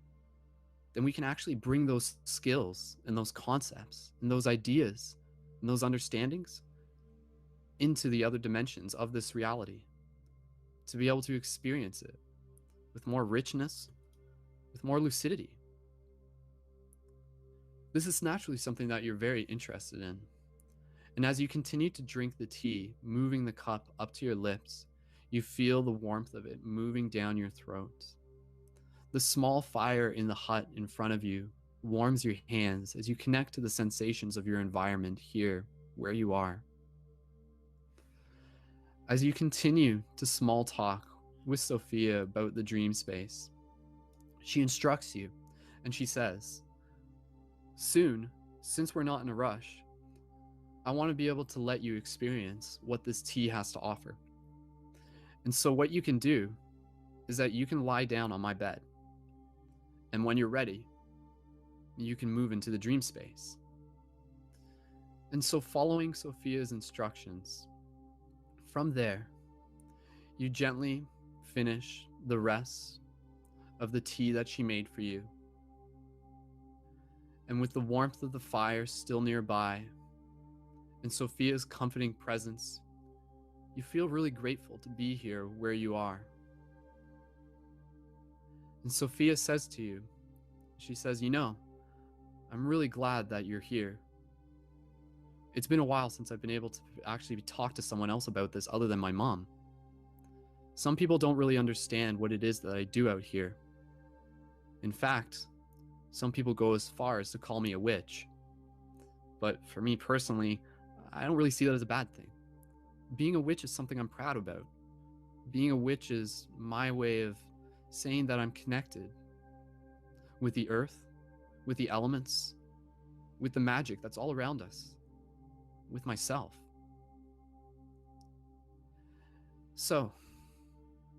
then we can actually bring those skills and those concepts and those ideas and those understandings into the other dimensions of this reality, to be able to experience it with more richness, with more lucidity. This is naturally something that you're very interested in. And as you continue to drink the tea, moving the cup up to your lips, You feel the warmth of it moving down your throat. The small fire in the hut in front of you warms your hands as you connect to the sensations of your environment here, where you are. As you continue to small talk with Sophia about the dream space, she instructs you and she says, "Soon, since we're not in a rush, I want to be able to let you experience what this tea has to offer. And so what you can do is that you can lie down on my bed. And when you're ready, you can move into the dream space." And so following Sophia's instructions, from there, you gently finish the rest of the tea that she made for you. And with the warmth of the fire still nearby, and Sophia's comforting presence, you feel really grateful to be here where you are. And Sophia says to you, she says, "You know, I'm really glad that you're here. It's been a while since I've been able to actually talk to someone else about this other than my mom. Some people don't really understand what it is that I do out here. In fact, some people go as far as to call me a witch. But for me personally, I don't really see that as a bad thing. Being a witch is something I'm proud about. Being a witch is my way of saying that I'm connected with the earth, with the elements, with the magic that's all around us, with myself." So,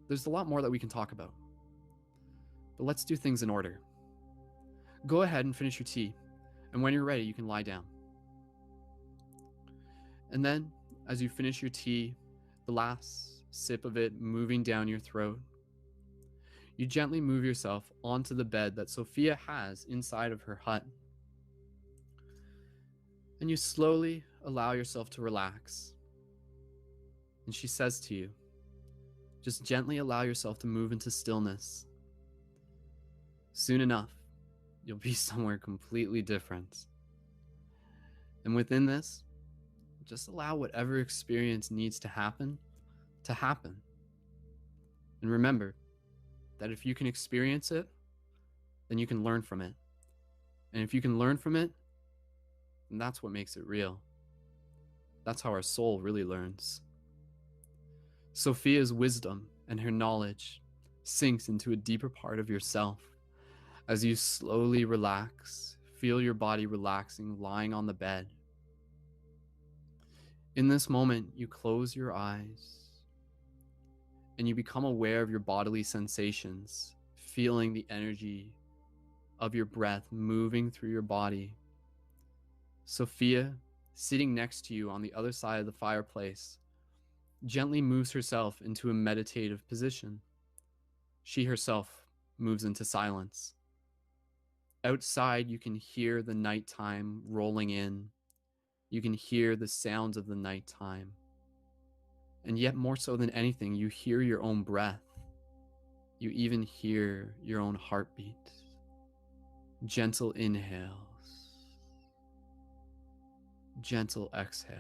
there's a lot more that we can talk about. But let's do things in order. Go ahead and finish your tea, and when you're ready, you can lie down. And then, as you finish your tea, the last sip of it moving down your throat, you gently move yourself onto the bed that Sophia has inside of her hut. And you slowly allow yourself to relax. And she says to you, just gently allow yourself to move into stillness. Soon enough, you'll be somewhere completely different. And within this, just allow whatever experience needs to happen. And remember that if you can experience it, then you can learn from it. And if you can learn from it, then that's what makes it real. That's how our soul really learns. Sophia's wisdom and her knowledge sinks into a deeper part of yourself as you slowly relax, feel your body relaxing, lying on the bed. In this moment, you close your eyes and you become aware of your bodily sensations, feeling the energy of your breath moving through your body. Sophia, sitting next to you on the other side of the fireplace, gently moves herself into a meditative position. She herself moves into silence. Outside, you can hear the nighttime rolling in. You can hear the sounds of the nighttime. And yet more so than anything, you hear your own breath. You even hear your own heartbeat. Gentle inhales. Gentle exhales.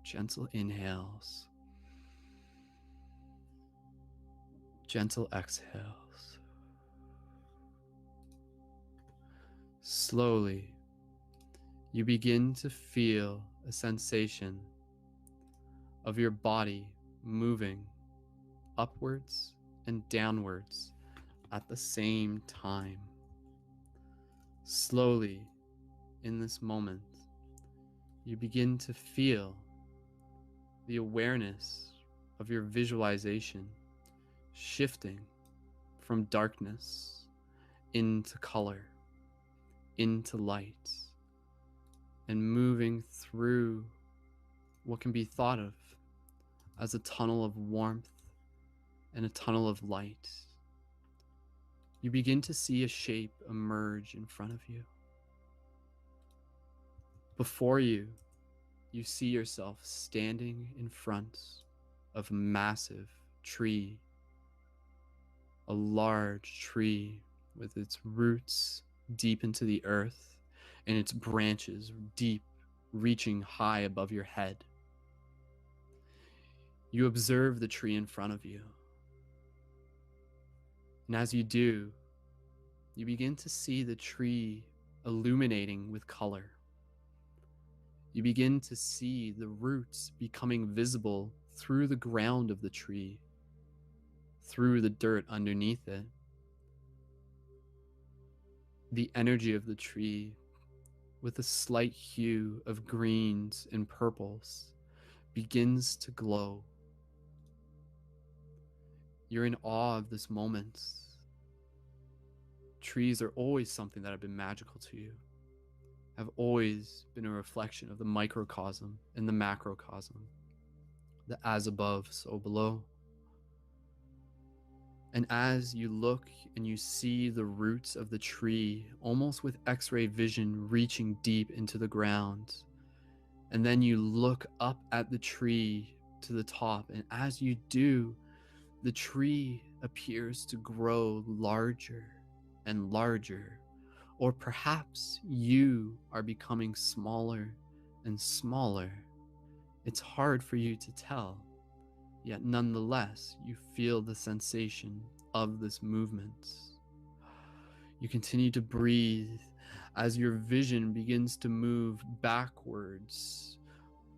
Gentle inhales. Gentle exhales. Slowly, you begin to feel a sensation of your body moving upwards and downwards at the same time. Slowly, in this moment, you begin to feel the awareness of your visualization shifting from darkness into color, into light, and moving through what can be thought of as a tunnel of warmth and a tunnel of light. You begin to see a shape emerge in front of you. Before you, you see yourself standing in front of a massive tree, a large tree with its roots deep into the earth and its branches deep, reaching high above your head. You observe the tree in front of you. And as you do, you begin to see the tree illuminating with color. You begin to see the roots becoming visible through the ground of the tree, through the dirt underneath it. The energy of the tree, with a slight hue of greens and purples, begins to glow. You're in awe of this moment. Trees are always something that have been magical to you, have always been a reflection of the microcosm and the macrocosm, the as above, so below. And as you look and you see the roots of the tree, almost with X-ray vision reaching deep into the ground, and then you look up at the tree to the top, and as you do, the tree appears to grow larger and larger, or perhaps you are becoming smaller and smaller. It's hard for you to tell, yet nonetheless, you feel the sensation of this movement. You continue to breathe as your vision begins to move backwards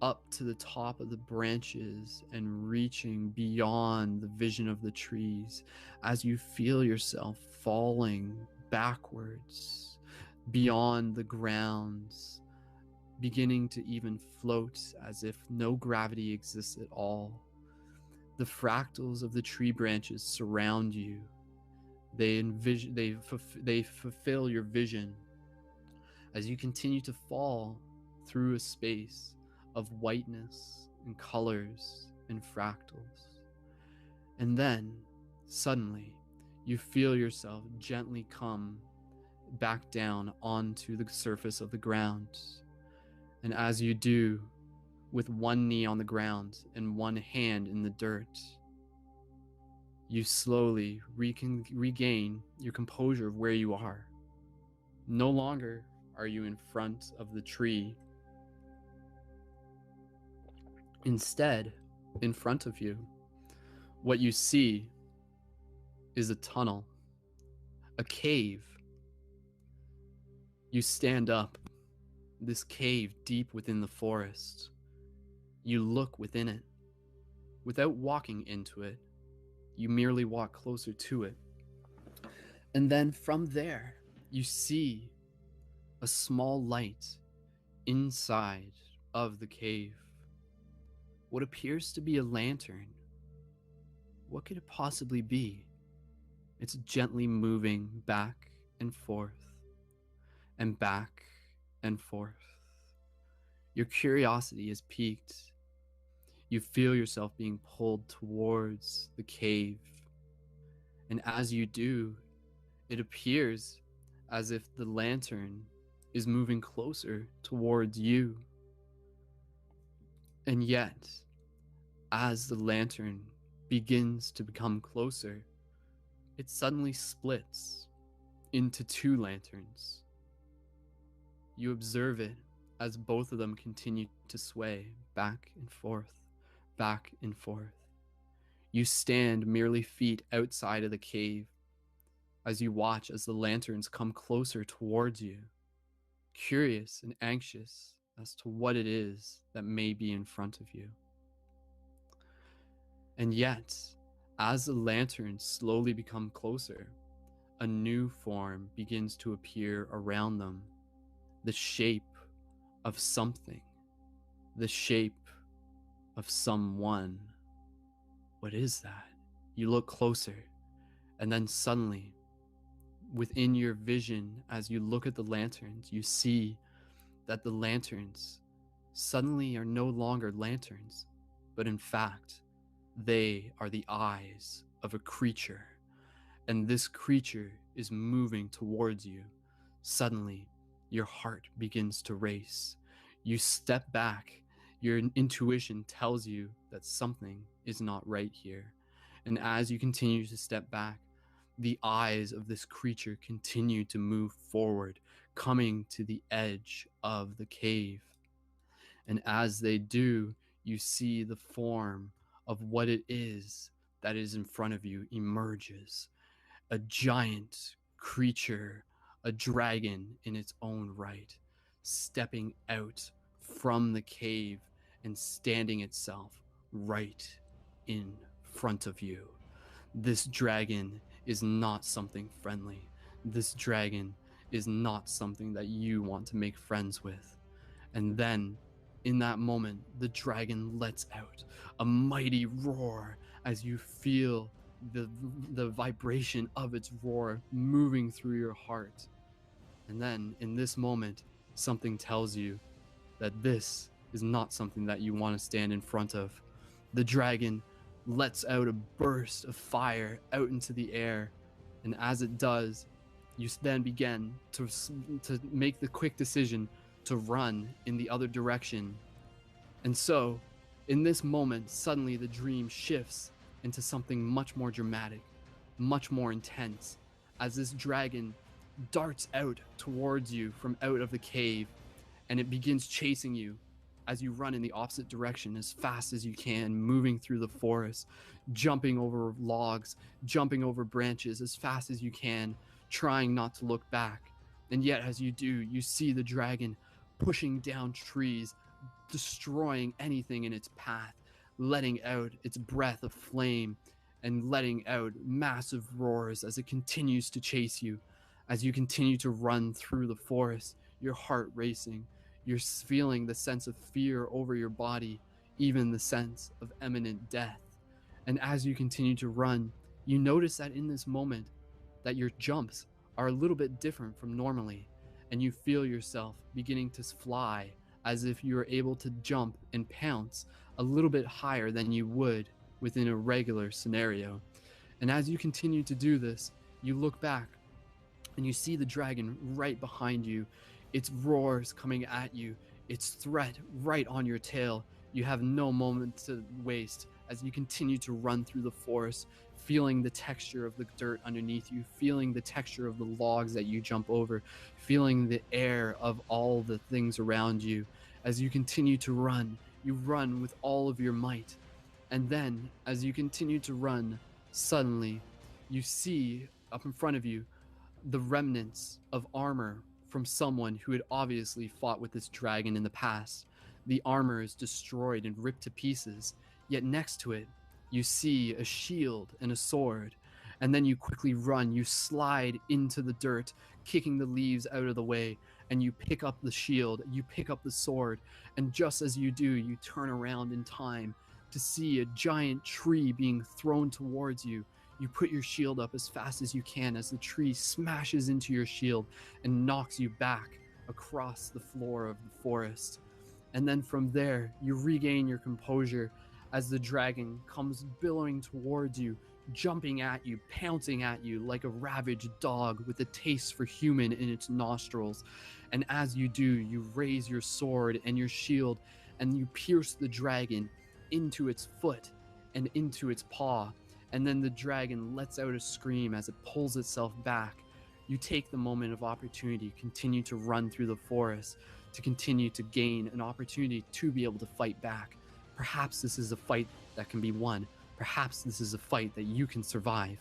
up to the top of the branches and reaching beyond the vision of the trees as you feel yourself falling backwards beyond the grounds, beginning to even float as if no gravity exists at all. The fractals of the tree branches surround you. They fulfill your vision as you continue to fall through a space of whiteness and colors and fractals. And then, suddenly, you feel yourself gently come back down onto the surface of the ground. And as you do, with one knee on the ground and one hand in the dirt, you slowly regain your composure of where you are. No longer are you in front of the tree. Instead, in front of you, what you see is a tunnel, a cave. You stand up, this cave deep within the forest. You look within it. Without walking into it, you merely walk closer to it. And then from there, you see a small light inside of the cave. What appears to be a lantern. What could it possibly be? It's gently moving back and forth and back and forth. Your curiosity is piqued. You feel yourself being pulled towards the cave. And as you do, it appears as if the lantern is moving closer towards you. And yet, as the lantern begins to become closer, it suddenly splits into two lanterns. You observe it as both of them continue to sway back and forth, back and forth. You stand merely feet outside of the cave as you watch as the lanterns come closer towards you, curious and anxious as to what it is that may be in front of you. And yet, as the lanterns slowly become closer, a new form begins to appear around them, the shape of something, the shape of someone. What is that? You look closer, and then suddenly, within your vision, as you look at the lanterns, you see that the lanterns suddenly are no longer lanterns, but in fact, they are the eyes of a creature. And this creature is moving towards you. Suddenly, your heart begins to race. You step back. Your intuition tells you that something is not right here. And as you continue to step back, the eyes of this creature continue to move forward, coming to the edge of the cave. And as they do, you see the form of what it is that is in front of you emerges. A giant creature, a dragon in its own right, stepping out from the cave and standing itself right in front of you. This dragon is not something friendly. This dragon is not something that you want to make friends with. And then, in that moment, the dragon lets out a mighty roar as you feel the vibration of its roar moving through your heart. And then, in this moment, something tells you that this is not something that you want to stand in front of. The dragon lets out a burst of fire out into the air, and as it does, you then begin to make the quick decision to run in the other direction. And so, in this moment, suddenly the dream shifts into something much more dramatic, much more intense, as this dragon darts out towards you from out of the cave, and it begins chasing you as you run in the opposite direction as fast as you can, moving through the forest, jumping over logs, jumping over branches as fast as you can, trying not to look back. And yet, as you do, you see the dragon pushing down trees, destroying anything in its path, letting out its breath of flame and letting out massive roars as it continues to chase you. As you continue to run through the forest, your heart racing, you're feeling the sense of fear over your body, even the sense of imminent death. And as you continue to run, you notice that in this moment that your jumps are a little bit different from normally, and you feel yourself beginning to fly as if you were able to jump and pounce a little bit higher than you would within a regular scenario. And as you continue to do this, you look back and you see the dragon right behind you, its roars coming at you, its threat right on your tail. You have no moment to waste as you continue to run through the forest, feeling the texture of the dirt underneath you, feeling the texture of the logs that you jump over, feeling the air of all the things around you. As you continue to run, you run with all of your might. And then, as you continue to run, suddenly you see up in front of you the remnants of armor from someone who had obviously fought with this dragon in the past. The armor is destroyed and ripped to pieces, yet next to it, you see a shield and a sword. And then you quickly run, you slide into the dirt, kicking the leaves out of the way, and you pick up the shield, you pick up the sword, and just as you do, you turn around in time to see a giant tree being thrown towards you. You put your shield up as fast as you can as the tree smashes into your shield and knocks you back across the floor of the forest. And then from there, you regain your composure as the dragon comes billowing towards you, jumping at you, pouncing at you like a ravaged dog with a taste for human in its nostrils. And as you do, you raise your sword and your shield and you pierce the dragon into its foot and into its paw. And then the dragon lets out a scream as it pulls itself back. You take the moment of opportunity, continue to run through the forest, to continue to gain an opportunity to be able to fight back. Perhaps this is a fight that can be won. Perhaps this is a fight that you can survive.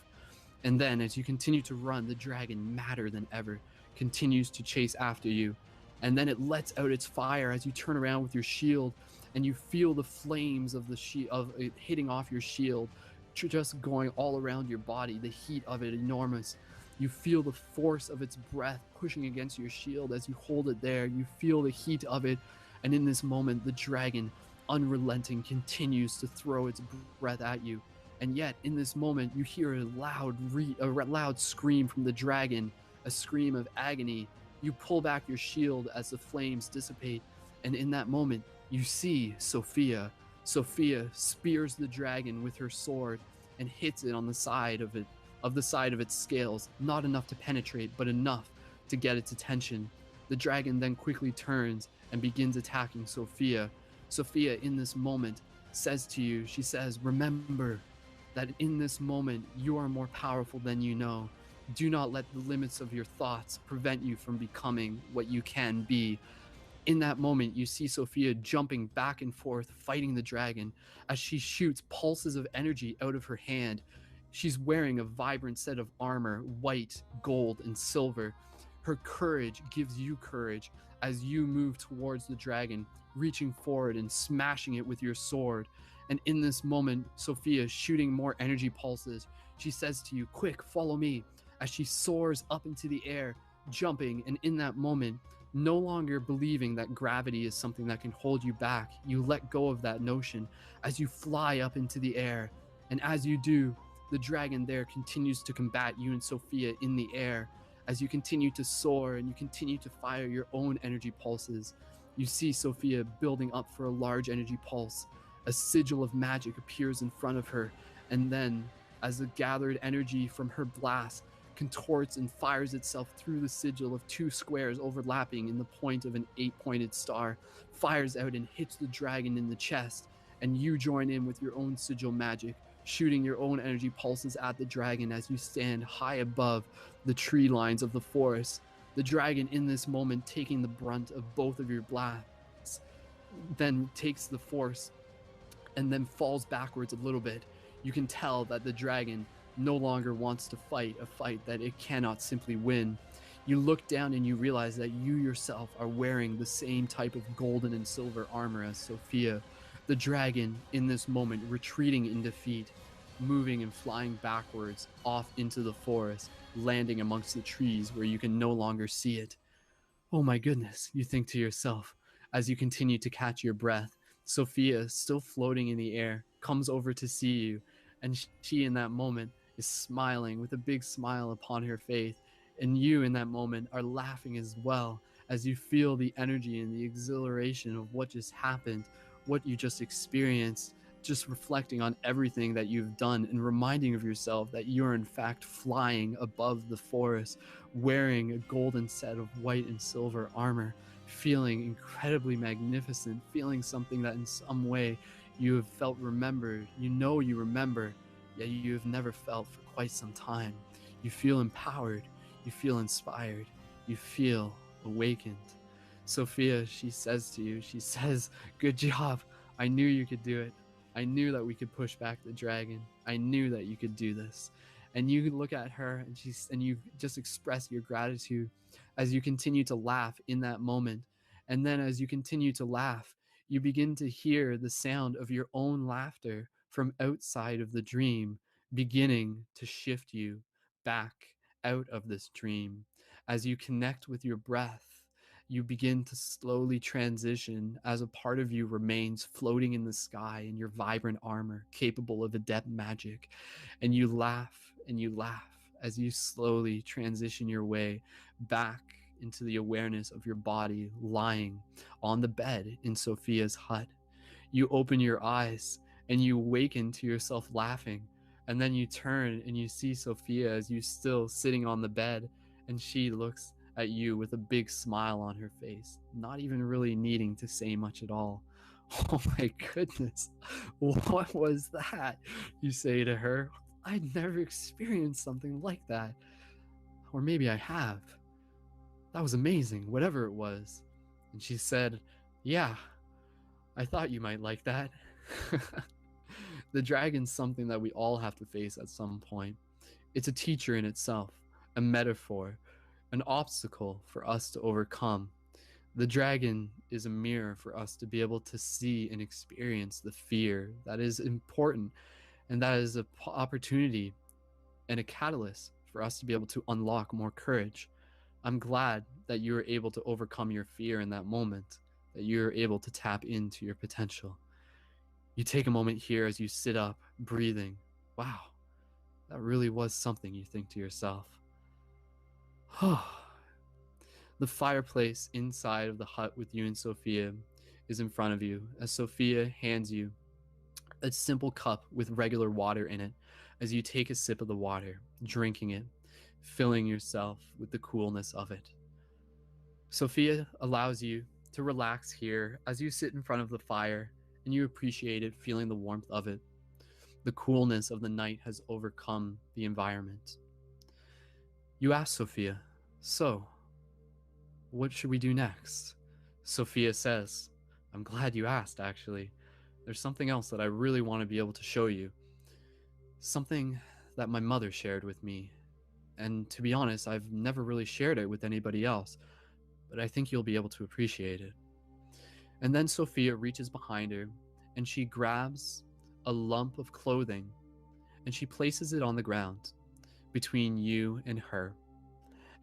And then as you continue to run, the dragon, madder than ever, continues to chase after you. And then it lets out its fire as you turn around with your shield and you feel the flames of of it hitting off your shield, just going all around your body, the heat of it enormous. You feel the force of its breath pushing against your shield as you hold it there. You feel the heat of it. And in this moment, the dragon, unrelenting, continues to throw its breath at you. And yet, in this moment, you hear a loud scream from the dragon, a scream of agony. You pull back your shield as the flames dissipate. And in that moment, you see Sophia. Sophia spears the dragon with her sword and hits it on the side of its scales, not enough to penetrate, but enough to get its attention. The dragon then quickly turns and begins attacking Sophia. Sophia, in this moment, says to you, she says, remember that in this moment, you are more powerful than you know. Do not let the limits of your thoughts prevent you from becoming what you can be. in that moment, you see Sophia jumping back and forth, fighting the dragon as she shoots pulses of energy out of her hand. She's wearing a vibrant set of armor, white, gold, and silver. Her courage gives you courage as you move towards the dragon, reaching forward and smashing it with your sword. And in this moment, Sophia, shooting more energy pulses, she says to you, "Quick, follow me," as she soars up into the air, jumping. And in that moment, no longer believing that gravity is something that can hold you back, you let go of that notion as you fly up into the air. And as you do, the dragon there continues to combat you and Sophia in the air. As you continue to soar and you continue to fire your own energy pulses, you see Sophia building up for a large energy pulse. A sigil of magic appears in front of her, and then, as the gathered energy from her blast contorts and fires itself through the sigil of two squares overlapping in the point of an 8-pointed star, fires out and hits the dragon in the chest, and you join in with your own sigil magic, shooting your own energy pulses at the dragon as you stand high above the tree lines of the forest. The dragon in this moment taking the brunt of both of your blasts, then takes the force and then falls backwards a little bit. You can tell that the dragon no longer wants to fight a fight that it cannot simply win. You look down and you realize that you yourself are wearing the same type of golden and silver armor as Sophia. The dragon, in this moment, retreating in defeat, moving and flying backwards off into the forest, landing amongst the trees where you can no longer see it. Oh my goodness, you think to yourself as you continue to catch your breath. Sophia, still floating in the air, comes over to see you, and she in that moment is smiling with a big smile upon her face. And you in that moment are laughing as well as you feel the energy and the exhilaration of what just happened, what you just experienced, just reflecting on everything that you've done and reminding of yourself that you're in fact flying above the forest, wearing a golden set of white and silver armor, feeling incredibly magnificent, feeling something that in some way you have felt remembered. You know you remember, yet you have never felt for quite some time. You feel empowered, you feel inspired, you feel awakened. Sophia, she says to you, she says, "Good job. I knew you could do it. I knew that we could push back the dragon. I knew that you could do this." And you look at her and you just express your gratitude as you continue to laugh in that moment. And then as you continue to laugh, you begin to hear the sound of your own laughter from outside of the dream, beginning to shift you back out of this dream. As you connect with your breath, you begin to slowly transition as a part of you remains floating in the sky in your vibrant armor, capable of adept magic. And you laugh as you slowly transition your way back into the awareness of your body lying on the bed in Sophia's hut. You open your eyes and you awaken to yourself laughing. And then you turn and you see Sophia as you still sitting on the bed, and she looks at you with a big smile on her face, not even really needing to say much at all. "Oh my goodness, what was that?" you say to her. "I'd never experienced something like that. Or maybe I have. That was amazing, whatever it was." And she said, "Yeah, I thought you might like that." The dragon's something that we all have to face at some point. It's a teacher in itself, a metaphor, an obstacle for us to overcome. The dragon is a mirror for us to be able to see and experience the fear that is important, and that is an opportunity and a catalyst for us to be able to unlock more courage. I'm glad that you were able to overcome your fear in that moment, that you're able to tap into your potential. You take a moment here as you sit up, breathing. Wow, that really was something, you think to yourself. The fireplace inside of the hut with you and Sophia is in front of you as Sophia hands you a simple cup with regular water in it as you take a sip of the water, drinking it, filling yourself with the coolness of it. Sophia allows you to relax here as you sit in front of the fire and you appreciate it, feeling the warmth of it. The coolness of the night has overcome the environment. You ask Sophia, "So, what should we do next?" Sophia says, I'm glad you asked, actually. There's something else that I really want to be able to show you. Something that my mother shared with me. And to be honest, I've never really shared it with anybody else, but I think you'll be able to appreciate it. And then Sophia reaches behind her and she grabs a lump of clothing and she places it on the ground between you and her.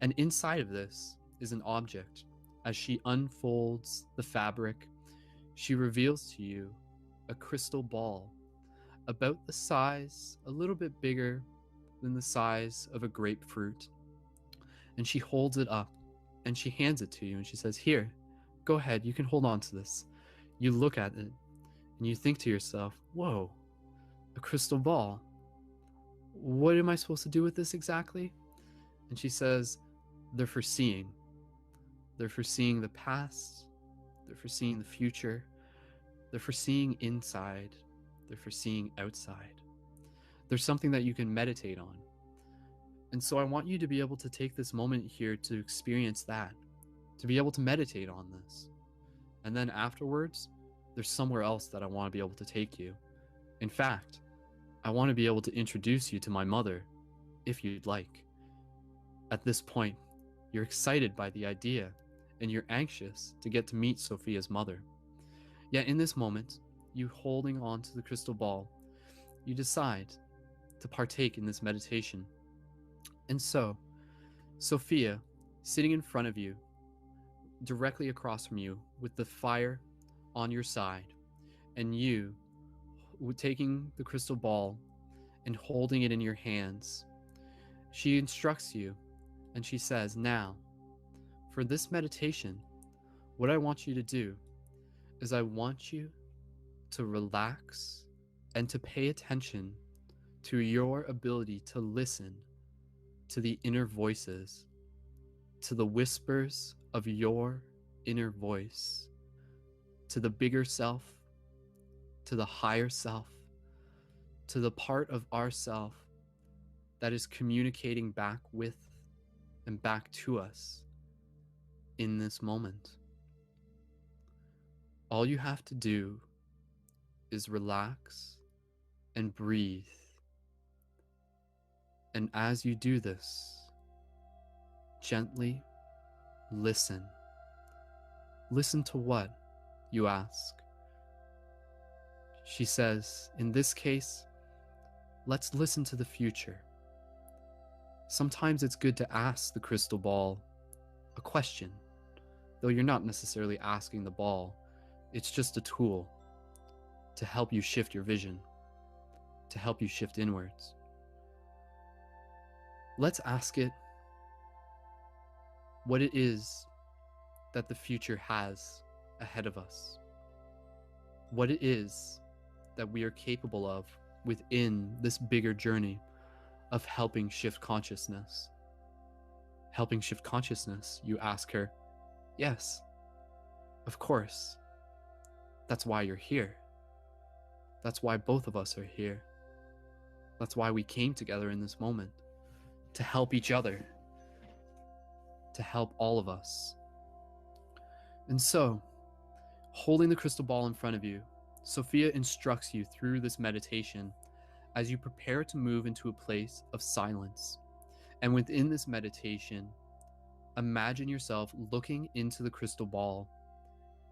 And inside of this is an object. As she unfolds the fabric, she reveals to you a crystal ball about the size, a little bit bigger than the size of a grapefruit. And she holds it up and she hands it to you and she says, Here, go ahead, you can hold on to this. You look at it and you think to yourself, whoa, a crystal ball. What am I supposed to do with this exactly? And she says, they're for seeing. They're for seeing the past. They're for seeing the future. They're for seeing inside. They're for seeing outside. There's something that you can meditate on. And so I want you to be able to take this moment here to experience that, to be able to meditate on this. And then afterwards, there's somewhere else that I want to be able to take you. In fact, I want to be able to introduce you to my mother, if you'd like. At this point, you're excited by the idea, and you're anxious to get to meet Sophia's mother. Yet in this moment, you holding on to the crystal ball, you decide to partake in this meditation. And so, Sophia, sitting in front of you, directly across from you, with the fire on your side, and you taking the crystal ball and holding it in your hands, she instructs you and she says, now, for this meditation, what I want you to do is I want you to relax and to pay attention to your ability to listen to the inner voices, to the whispers of your inner voice, to the bigger self, to the higher self, to the part of ourself that is communicating back with and back to us in this moment. All you have to do is relax and breathe. And as you do this, gently listen. Listen to what, you ask? She says, in this case, let's listen to the future. Sometimes it's good to ask the crystal ball a question, though you're not necessarily asking the ball. It's just a tool to help you shift your vision, to help you shift inwards. Let's ask it what it is that the future has ahead of us, what it is that we are capable of within this bigger journey of helping shift consciousness. Helping shift consciousness, you ask her. Yes, of course. That's why you're here. That's why both of us are here. That's why we came together in this moment, to help each other, to help all of us. And so, holding the crystal ball in front of you, Sophia instructs you through this meditation as you prepare to move into a place of silence. And within this meditation, imagine yourself looking into the crystal ball.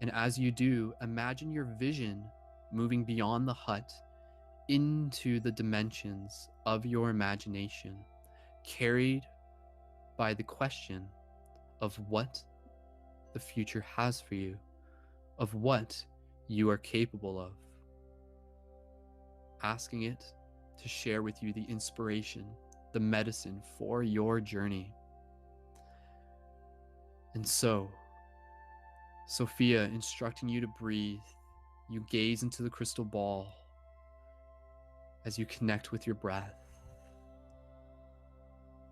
And as you do, imagine your vision moving beyond the hut into the dimensions of your imagination, carried by the question of what the future has for you, of what you are capable of. Asking it to share with you the inspiration, the medicine for your journey. And so, Sophia instructing you to breathe, you gaze into the crystal ball as you connect with your breath.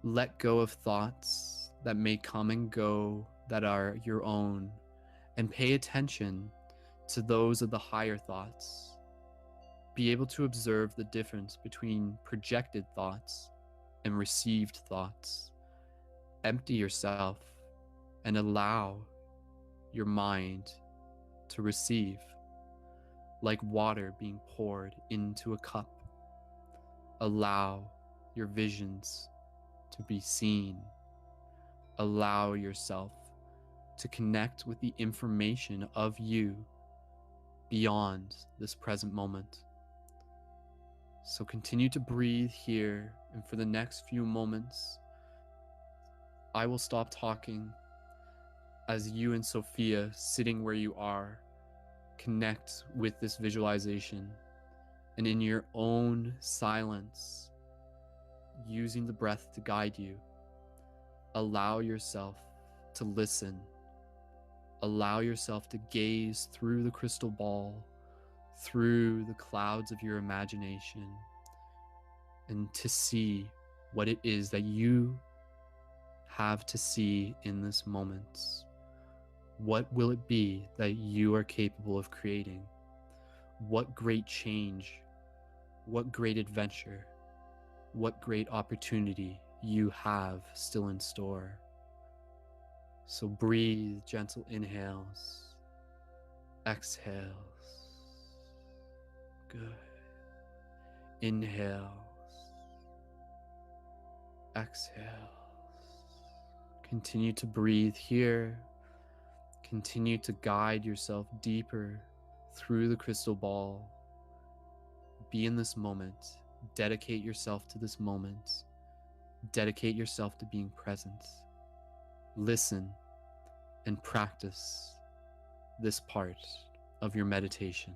Let go of thoughts that may come and go that are your own, and pay attention to those of the higher thoughts. Be able to observe the difference between projected thoughts and received thoughts. Empty yourself and allow your mind to receive, like water being poured into a cup. Allow your visions to be seen. Allow yourself to connect with the information of you beyond this present moment. So continue to breathe here, and for the next few moments, I will stop talking as you and Sophia, sitting where you are, connect with this visualization, and in your own silence, using the breath to guide you, allow yourself to listen. Allow yourself to gaze through the crystal ball, through the clouds of your imagination, and to see what it is that you have to see in this moment. What will it be that you are capable of creating? What great change, what great adventure, what great opportunity you have still in store. So breathe gentle inhales, exhales. Good. Inhales, exhales. Continue to breathe here. Continue to guide yourself deeper through the crystal ball. Be in this moment. Dedicate yourself to this moment. Dedicate yourself to being present. Listen and practice this part of your meditation.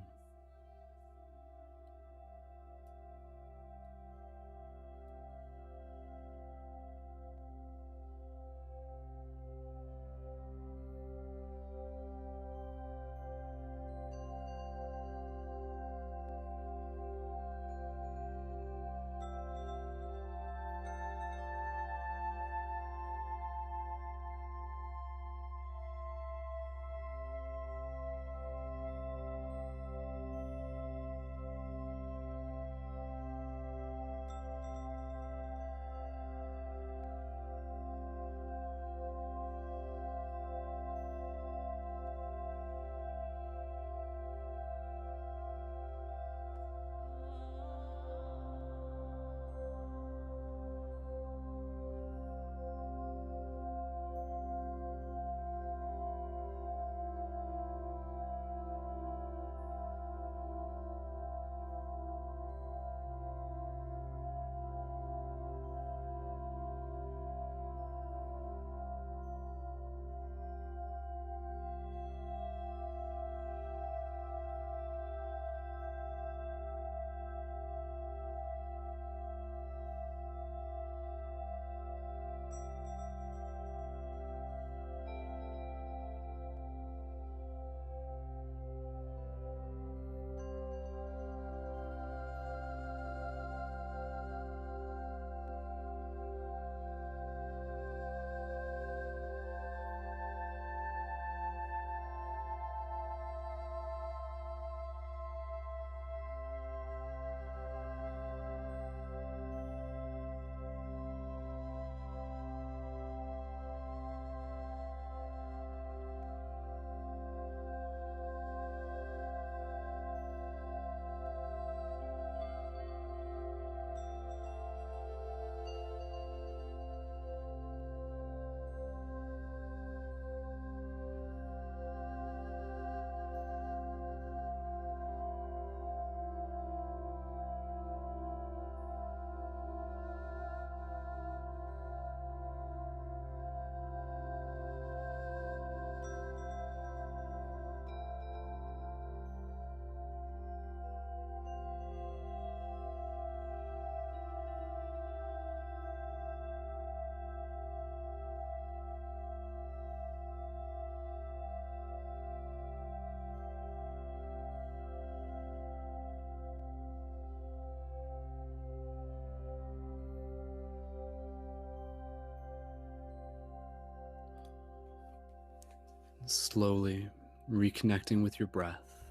Slowly reconnecting with your breath,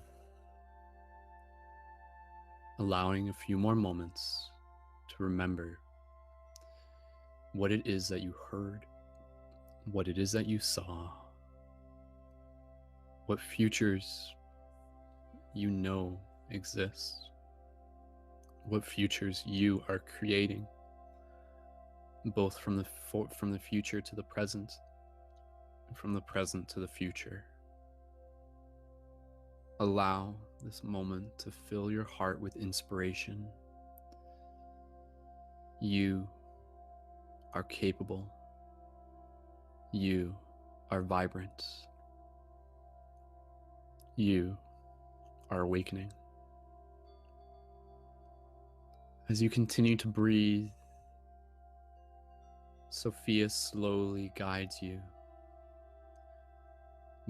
allowing a few more moments to remember what it is that you heard, what it is that you saw, what futures you know exist, what futures you are creating, both from the future to the present, and from the present to the future. Allow this moment to fill your heart with inspiration. You are capable. You are vibrant. You are awakening. As you continue to breathe, Sophia slowly guides you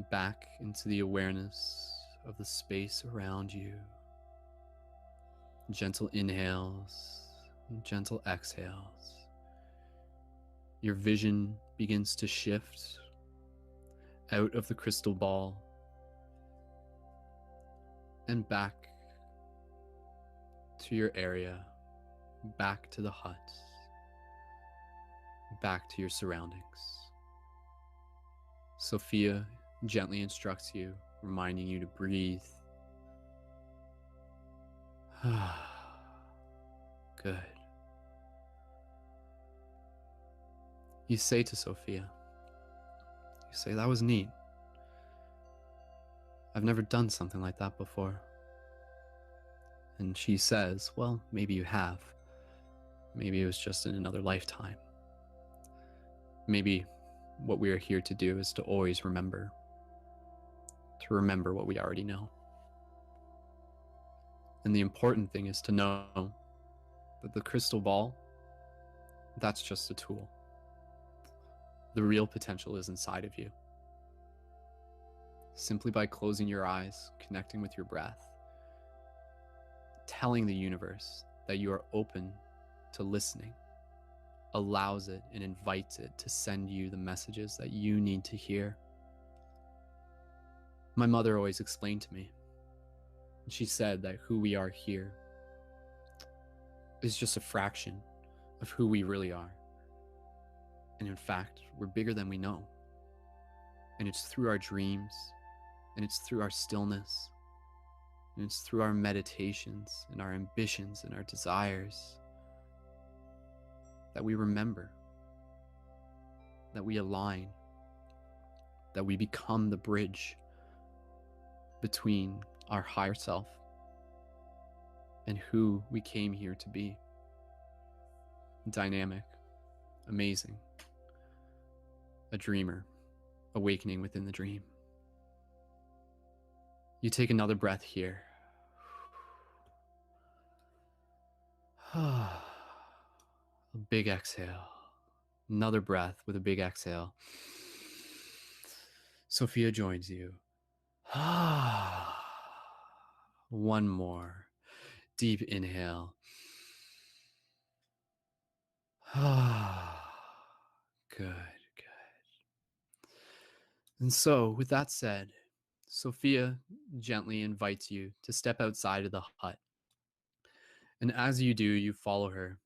back into the awareness of the space around you. Gentle inhales and gentle exhales. Your vision begins to shift out of the crystal ball and back to your area, back to the hut, back to your surroundings. Sophia gently instructs you, reminding you to breathe. Good. You say to Sophia, that was neat. I've never done something like that before. And she says, well, maybe you have. Maybe it was just in another lifetime. Maybe what we are here to do is to always remember. To remember what we already know. And the important thing is to know that the crystal ball, that's just a tool. The real potential is inside of you. Simply by closing your eyes, connecting with your breath, telling the universe that you are open to listening, allows it and invites it to send you the messages that you need to hear. My mother always explained to me, and she said that who we are here is just a fraction of who we really are. And in fact, we're bigger than we know. And it's through our dreams, and it's through our stillness, and it's through our meditations and our ambitions and our desires that we remember, that we align, that we become the bridge between our higher self and who we came here to be. Dynamic, amazing, a dreamer, awakening within the dream. You take another breath here. A big exhale. Another breath with a big exhale. Sophia joins you. One more. Deep inhale. Good. And so, with that said, Sophia gently invites you to step outside of the hut. And as you do, you follow her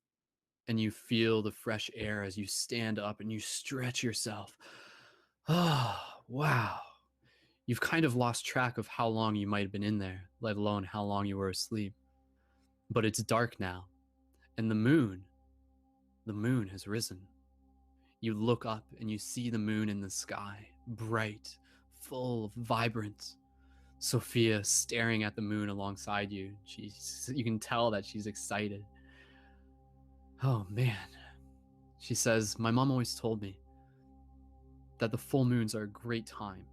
and you feel the fresh air as you stand up and you stretch yourself. Wow. You've kind of lost track of how long you might have been in there, let alone how long you were asleep. But it's dark now, and the moon has risen. You look up and you see the moon in the sky, bright, full of vibrance. Sophia staring at the moon alongside you. You can tell that she's excited. Oh man. She says, my mom always told me that the full moons are a great time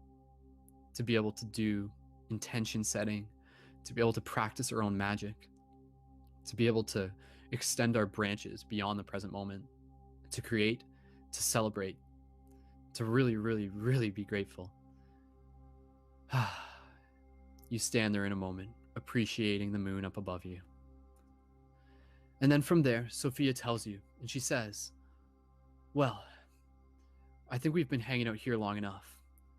to be able to do intention setting, to be able to practice our own magic, to be able to extend our branches beyond the present moment, to create, to celebrate, to really, really, really be grateful. You stand there in a moment, appreciating the moon up above you. And then from there, Sophia tells you, and she says, well, I think we've been hanging out here long enough.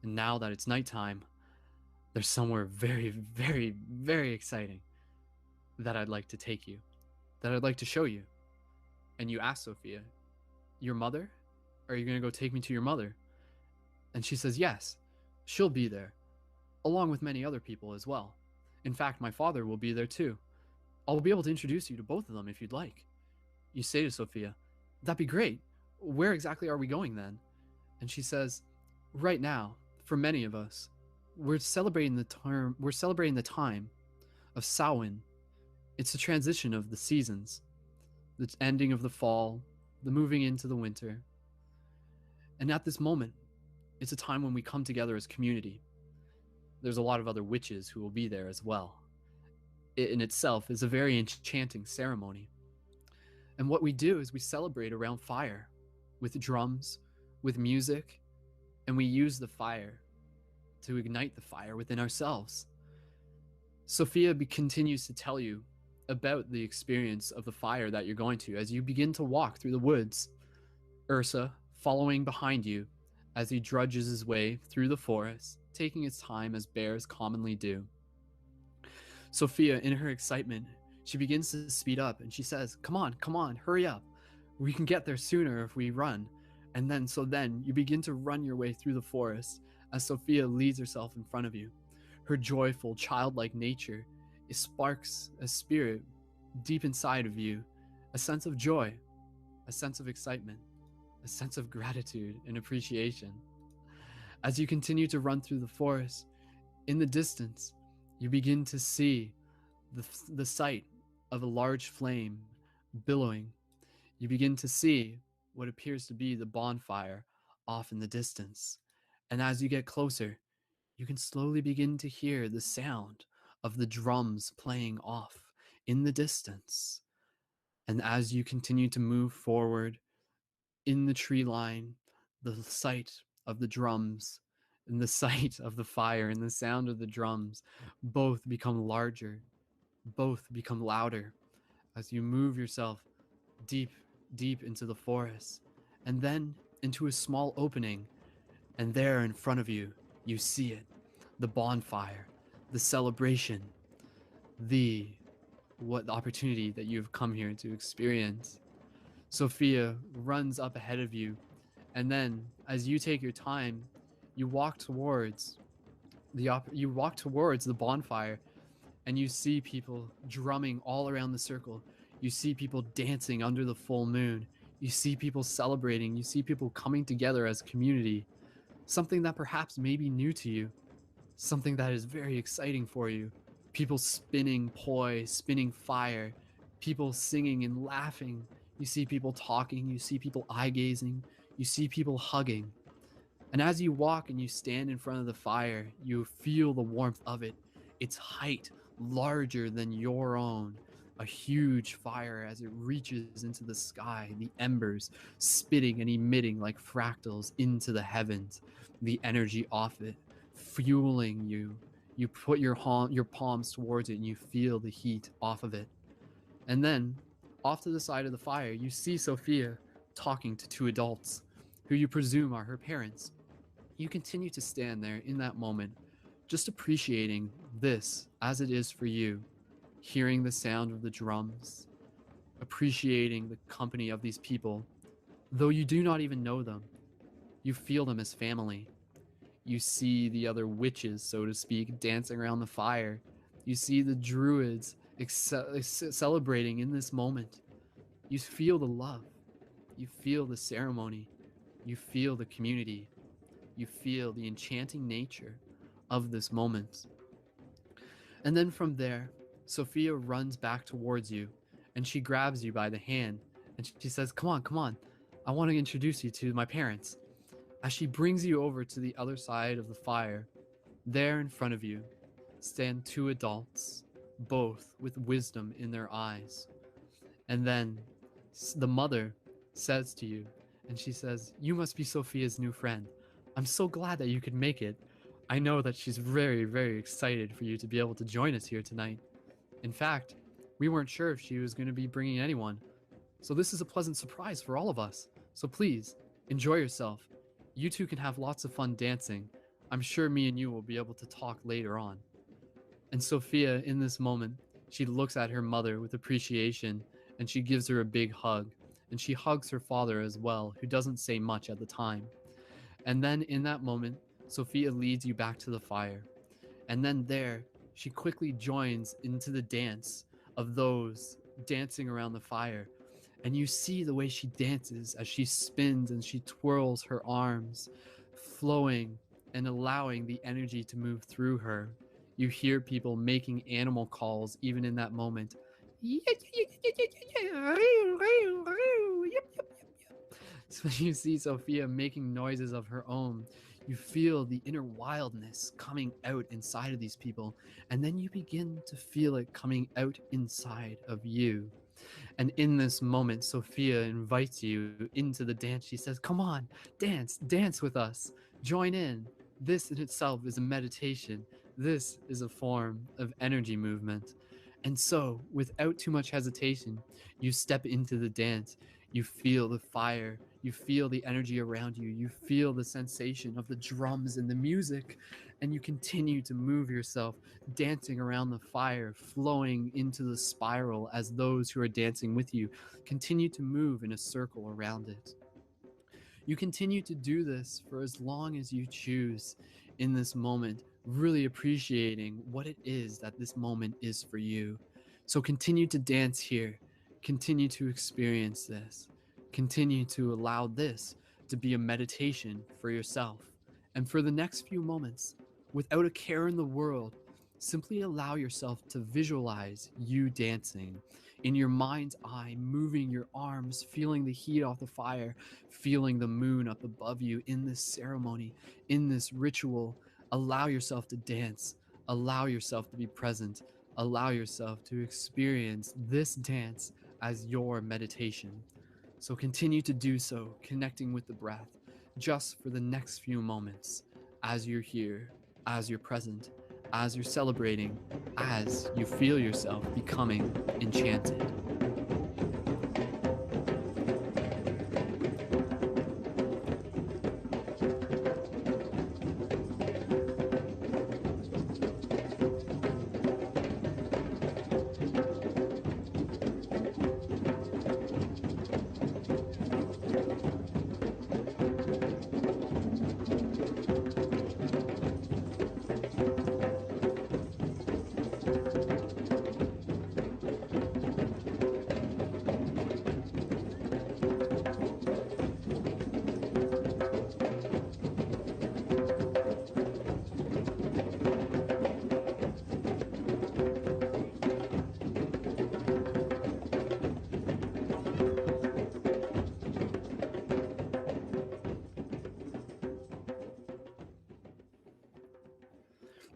And now that it's nighttime, there's somewhere very, very, very exciting that I'd like to take you, that I'd like to show you. And you ask Sophia, your mother? Are you going to go take me to your mother? And she says, yes, she'll be there. along with many other people as well. In fact, my father will be there too. I'll be able to introduce you to both of them if you'd like. You say to Sophia, that'd be great. Where exactly are we going then? And she says, right now, for many of us, we're celebrating the time of Samhain. It's the transition of the seasons, the ending of the fall, the moving into the winter. And at this moment, it's a time when we come together as community. There's a lot of other witches who will be there as well. It in itself is a very enchanting ceremony. And what we do is we celebrate around fire with drums, with music, and we use the fire to ignite the fire within ourselves. Sophia continues to tell you about the experience of the fire that you're going to as you begin to walk through the woods. Ursa following behind you as he drudges his way through the forest, taking his time as bears commonly do. Sophia, in her excitement, she begins to speed up and she says, come on, hurry up. We can get there sooner if we run. And then you begin to run your way through the forest as Sophia leads herself in front of you. Her joyful, childlike nature sparks a spirit deep inside of you, a sense of joy, a sense of excitement, a sense of gratitude and appreciation. As you continue to run through the forest, in the distance, you begin to see the sight of a large flame billowing. You begin to see what appears to be the bonfire off in the distance. And as you get closer, you can slowly begin to hear the sound of the drums playing off in the distance. And as you continue to move forward in the tree line, the sight of the drums and the sight of the fire and the sound of the drums both become larger, both become louder as you move yourself deep, deep into the forest and then into a small opening. And there in front of you, you see it, the bonfire, the celebration, the opportunity that you've come here to experience. Sophia runs up ahead of you, and then as you take your time, you walk towards the bonfire, and you see people drumming all around the circle. You see people dancing under the full moon. You see people celebrating. You see people coming together as community. Something that perhaps may be new to you, something that is very exciting for you. People spinning poi, spinning fire, people singing and laughing. You see people talking, you see people eye gazing, you see people hugging. And as you walk and you stand in front of the fire, you feel the warmth of it. Its height larger than your own. A huge fire as it reaches into the sky, the embers spitting and emitting like fractals into the heavens, the energy off it, fueling you. You put your palms towards it and you feel the heat off of it. And then, off to the side of the fire, you see Sophia talking to two adults, who you presume are her parents. You continue to stand there in that moment, just appreciating this as it is for you, hearing the sound of the drums, appreciating the company of these people. Though you do not even know them, you feel them as family. You see the other witches, so to speak, dancing around the fire. You see the druids celebrating in this moment. You feel the love. You feel the ceremony. You feel the community. You feel the enchanting nature of this moment. And then from there, Sophia runs back towards you and she grabs you by the hand and she says, come on, I want to introduce you to my parents. As she brings you over to the other side of the fire, there in front of you stand two adults, both with wisdom in their eyes. And then the mother says to you, and she says, you must be Sophia's new friend. I'm so glad that you could make it. I know that she's very, very excited for you to be able to join us here tonight. In fact, we weren't sure if she was going to be bringing anyone. So this is a pleasant surprise for all of us. So please, enjoy yourself. You two can have lots of fun dancing. I'm sure me and you will be able to talk later on. And Sophia, in this moment, she looks at her mother with appreciation and she gives her a big hug. And she hugs her father as well, who doesn't say much at the time. And then in that moment, Sophia leads you back to the fire. And then there, she quickly joins into the dance of those dancing around the fire. And you see the way she dances as she spins and she twirls her arms, flowing and allowing the energy to move through her. You hear people making animal calls even in that moment. So you see Sophia making noises of her own. You feel the inner wildness coming out inside of these people, and then you begin to feel it coming out inside of you. And in this moment, Sophia invites you into the dance. She says, "Come on, dance, dance with us. Join in. This in itself is a meditation. This is a form of energy movement." And so, without too much hesitation, you step into the dance. You feel the fire. You feel the energy around you. You feel the sensation of the drums and the music. And you continue to move yourself, dancing around the fire, flowing into the spiral as those who are dancing with you continue to move in a circle around it. You continue to do this for as long as you choose in this moment, really appreciating what it is that this moment is for you. So continue to dance here, continue to experience this, continue to allow this to be a meditation for yourself. And for the next few moments, without a care in the world, simply allow yourself to visualize you dancing in your mind's eye, moving your arms, feeling the heat off the fire, feeling the moon up above you in this ceremony, in this ritual. Allow yourself to dance, allow yourself to be present, allow yourself to experience this dance as your meditation. So continue to do so, connecting with the breath, just for the next few moments as you're here, as you're present, as you're celebrating, as you feel yourself becoming enchanted.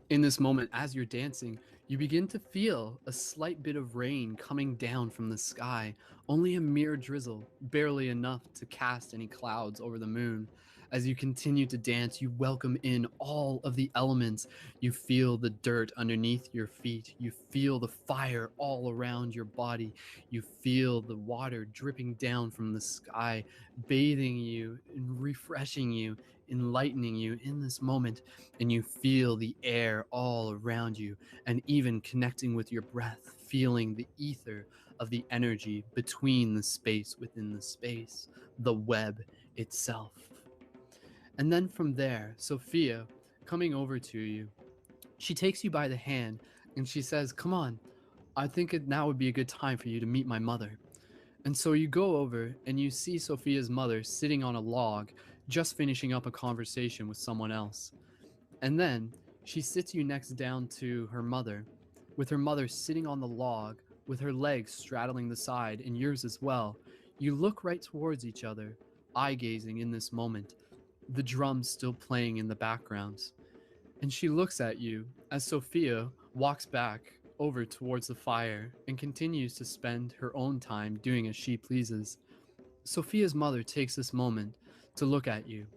In this moment, as you're dancing, you begin to feel a slight bit of rain coming down from the sky, only a mere drizzle, barely enough to cast any clouds over the moon. As you continue to dance, you welcome in all of the elements. You feel the dirt underneath your feet. You feel the fire all around your body. You feel the water dripping down from the sky, bathing you and refreshing you, enlightening you in this moment. And you feel the air all around you, and even connecting with your breath, feeling the ether of the energy between the space within the space, the web itself. And then from there, Sophia, coming over to you, she takes you by the hand and she says, "Come on, I think now would be a good time for you to meet my mother." And so you go over and you see Sophia's mother sitting on a log, just finishing up a conversation with someone else. And then she sits you next down to her mother, with her mother sitting on the log, with her legs straddling the side, and yours as well. You look right towards each other, eye gazing in this moment, the drums still playing in the background. And she looks at you as Sophia walks back over towards the fire and continues to spend her own time doing as she pleases. Sophia's mother takes this moment to look at you,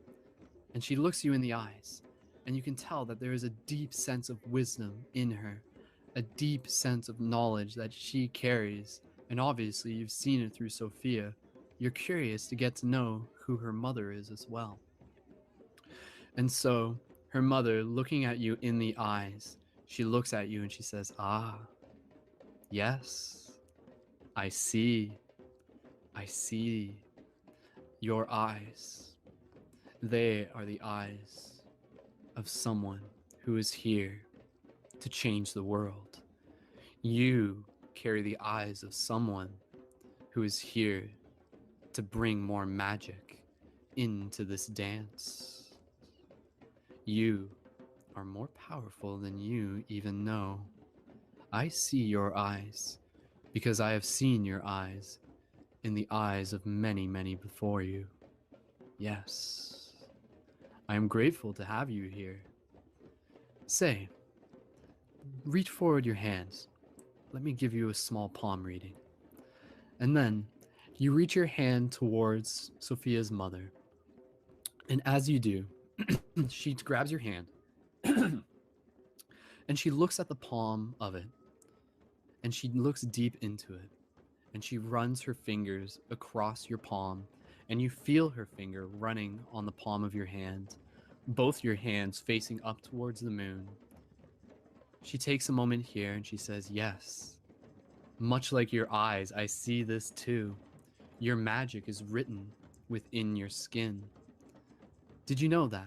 and she looks you in the eyes, and you can tell that there is a deep sense of wisdom in her, a deep sense of knowledge that she carries, and obviously you've seen it through Sophia. You're curious to get to know who her mother is as well. And so, her mother, looking at you in the eyes, she looks at you and she says, "Ah, yes, I see. I see your eyes. They are the eyes of someone who is here to change the world. You carry the eyes of someone who is here to bring more magic into this dance. You are more powerful than you even know. I see your eyes because I have seen your eyes in the eyes of many, many before you. Yes, I am grateful to have you here. Say, reach forward your hands. Let me give you a small palm reading. And then you reach your hand towards Sophia's mother. And as you do, she grabs your hand and she looks at the palm of it. And she looks deep into it. And she runs her fingers across your palm. And you feel her finger running on the palm of your hand, both your hands facing up towards the moon. She takes a moment here and she says, yes, much like your eyes, I see this too. Your magic is written within your skin. Did you know that?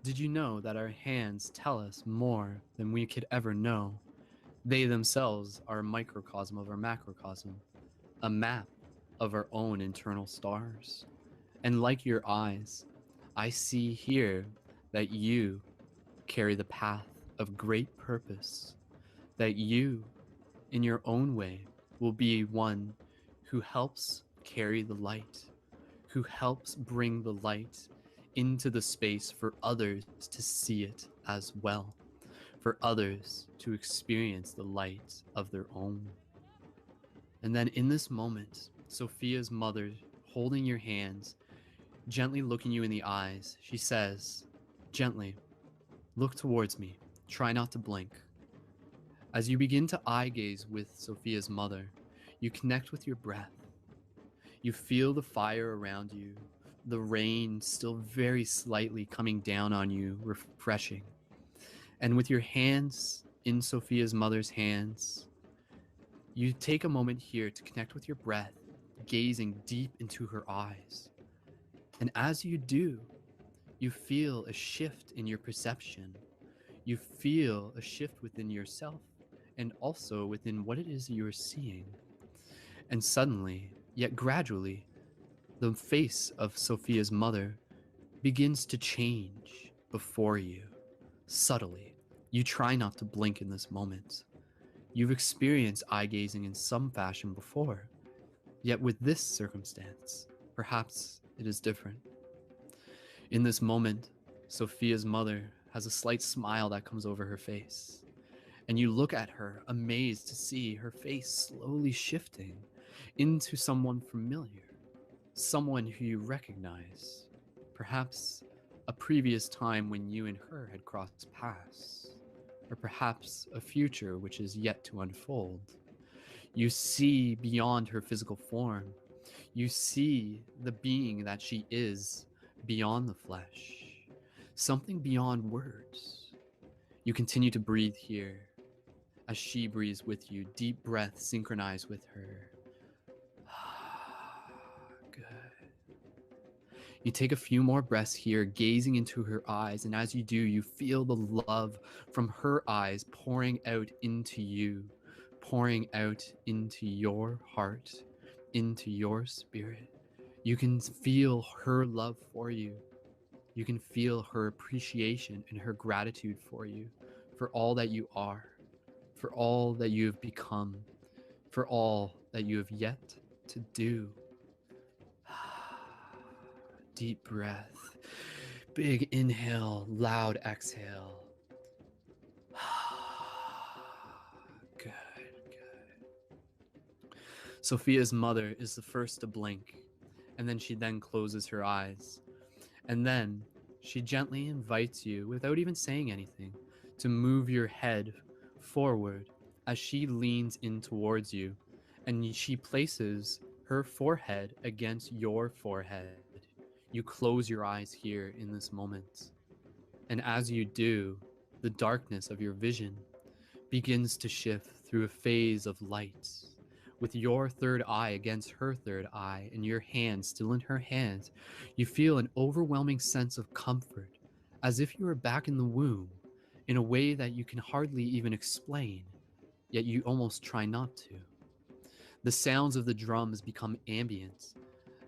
Did you know that our hands tell us more than we could ever know? They themselves are a microcosm of our macrocosm, a map of our own internal stars. And like your eyes, I see here that you carry the path of great purpose, that you, in your own way, will be one who helps carry the light, who helps bring the light into the space for others to see it as well, for others to experience the light of their own. And then in this moment, Sophia's mother, holding your hands, gently looking you in the eyes, she says, gently, look towards me. Try not to blink. As you begin to eye gaze with Sophia's mother, you connect with your breath. You feel the fire around you, the rain still very slightly coming down on you, refreshing. And with your hands in Sophia's mother's hands, you take a moment here to connect with your breath, gazing deep into her eyes. And as you do, you feel a shift in your perception. You feel a shift within yourself and also within what it is you are seeing. And suddenly, yet gradually, the face of Sophia's mother begins to change before you, subtly. You try not to blink in this moment. You've experienced eye gazing in some fashion before, yet with this circumstance, perhaps it is different. In this moment, Sophia's mother has a slight smile that comes over her face, and you look at her, amazed to see her face slowly shifting into someone familiar, someone who you recognize, perhaps a previous time when you and her had crossed paths, or perhaps a future which is yet to unfold. You see beyond her physical form. You see the being that she is beyond the flesh, something beyond words. You continue to breathe here as she breathes with you, deep breath synchronized with her. Good. You take a few more breaths here, gazing into her eyes, and as you do, you feel the love from her eyes pouring out into you, pouring out into your heart, into your spirit. You can feel her love for you. You can feel her appreciation and her gratitude for you, for all that you are, for all that you have become, for all that you have yet to do. Deep breath, big inhale, loud exhale. Good, good. Sophia's mother is the first to blink, and then she then closes her eyes. And then she gently invites you, without even saying anything, to move your head forward as she leans in towards you, and she places her forehead against your forehead. You close your eyes here in this moment. And as you do, the darkness of your vision begins to shift through a phase of light. With your third eye against her third eye and your hand still in her hand, you feel an overwhelming sense of comfort, as if you were back in the womb. in a way that you can hardly even explain, yet you almost try not to. The sounds of the drums become ambient.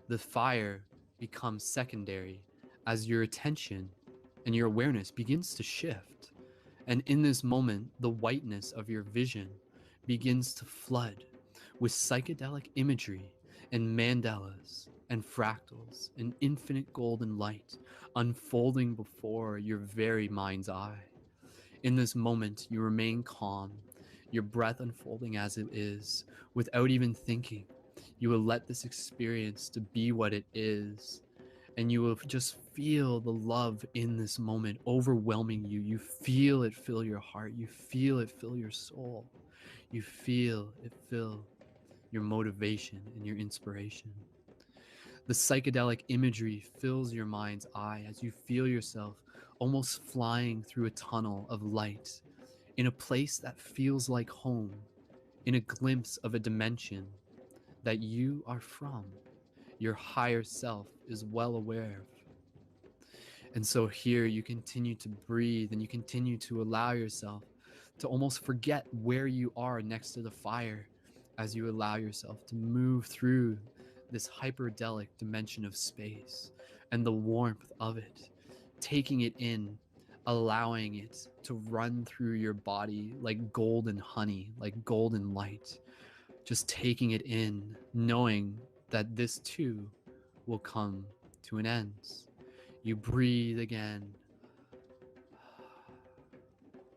The fire becomes secondary as your attention and your awareness begins to shift. And in this moment, the whiteness of your vision begins to flood with psychedelic imagery and mandalas and fractals and infinite golden light unfolding before your very mind's eye. In this moment, you remain calm, your breath unfolding as it is, without even thinking. You will let this experience to be what it is, and you will just feel the love in this moment overwhelming you. You feel it fill your heart. You feel it fill your soul. You feel it fill your motivation and your inspiration. The psychedelic imagery fills your mind's eye as you feel yourself almost flying through a tunnel of light in a place that feels like home, in a glimpse of a dimension that you are from, your higher self is well aware of. And so here you continue to breathe and you continue to allow yourself to almost forget where you are next to the fire as you allow yourself to move through this hyperdelic dimension of space and the warmth of it, taking it in, allowing it to run through your body like golden honey, like golden light, just taking it in, knowing that this too will come to an end. You breathe again.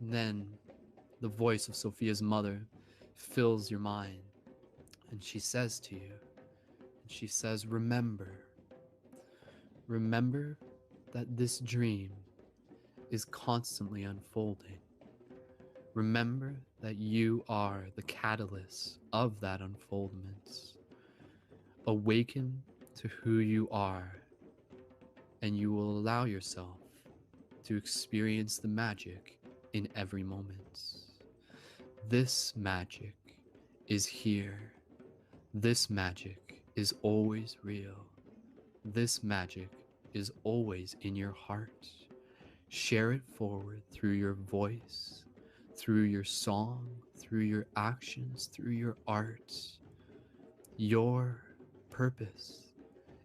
And then the voice of Sophia's mother fills your mind, and she says to you, and she says, remember that this dream is constantly unfolding. Remember that you are the catalyst of that unfoldment. Awaken to who you are, and you will allow yourself to experience the magic in every moment. This magic is here. This magic is always real. This magic is always in your heart. Share it forward through your voice, through your song, through your actions, through your art. Your purpose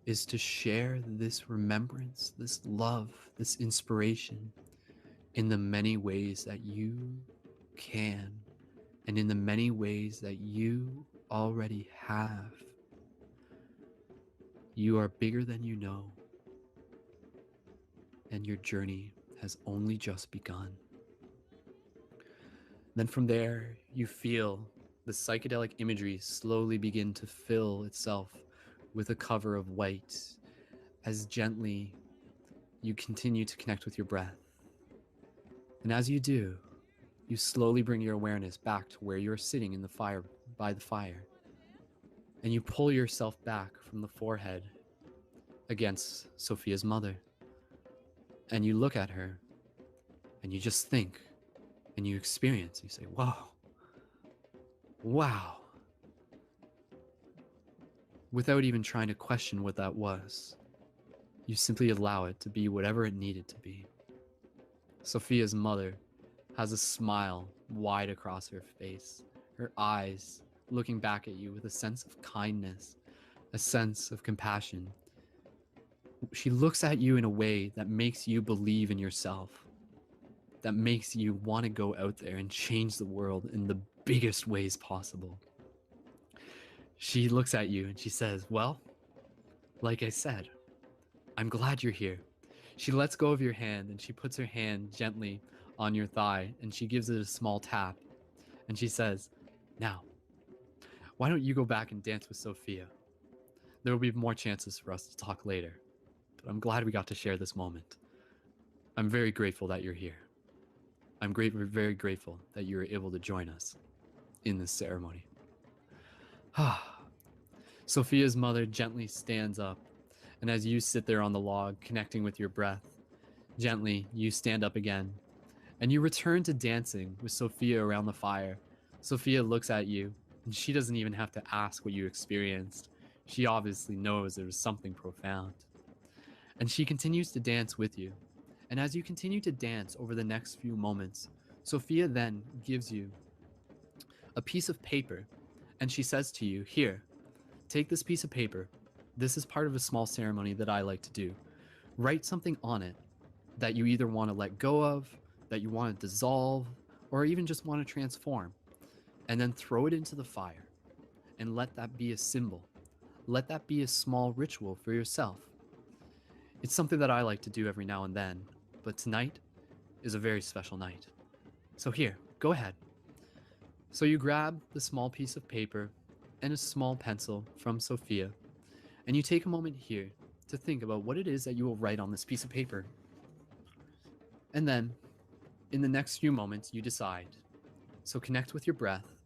is to share this remembrance, this love, this inspiration in the many ways that you can and in the many ways that you already have. You are bigger than you know, and your journey has only just begun. Then from there, you feel the psychedelic imagery slowly begin to fill itself with a cover of white as gently you continue to connect with your breath. And as you do, you slowly bring your awareness back to where you're sitting in the fire, by the fire. And you pull yourself back from the forehead against Sophia's mother. And you look at her and you just think and you experience. You say, whoa, wow. Without even trying to question what that was, you simply allow it to be whatever it needed to be. Sophia's mother has a smile wide across her face, her eyes looking back at you with a sense of kindness, a sense of compassion. She looks at you in a way that makes you believe in yourself, that makes you want to go out there and change the world in the biggest ways possible. She looks at you and she says, well, like I said, I'm glad you're here. She lets go of your hand and she puts her hand gently on your thigh and she gives it a small tap. And she says, now, why don't you go back and dance with Sophia? There will be more chances for us to talk later, but I'm glad we got to share this moment. I'm very grateful that you're here. I'm very grateful that you were able to join us in this ceremony. Sophia's mother gently stands up, and as you sit there on the log, connecting with your breath, gently you stand up again, and you return to dancing with Sophia around the fire. Sophia looks at you, and she doesn't even have to ask what you experienced. She obviously knows there was something profound. And she continues to dance with you. And as you continue to dance over the next few moments, Sophia then gives you a piece of paper and she says to you, "Here, take this piece of paper. This is part of a small ceremony that I like to do. Write something on it that you either want to let go of, that you want to dissolve, or even just want to transform, and then throw it into the fire and let that be a symbol. Let that be a small ritual for yourself. It's something that I like to do every now and then, but tonight is a very special night. So here, go ahead." So you grab the small piece of paper and a small pencil from Sophia, and you take a moment here to think about what it is that you will write on this piece of paper. And then, in the next few moments, you decide. So connect with your breath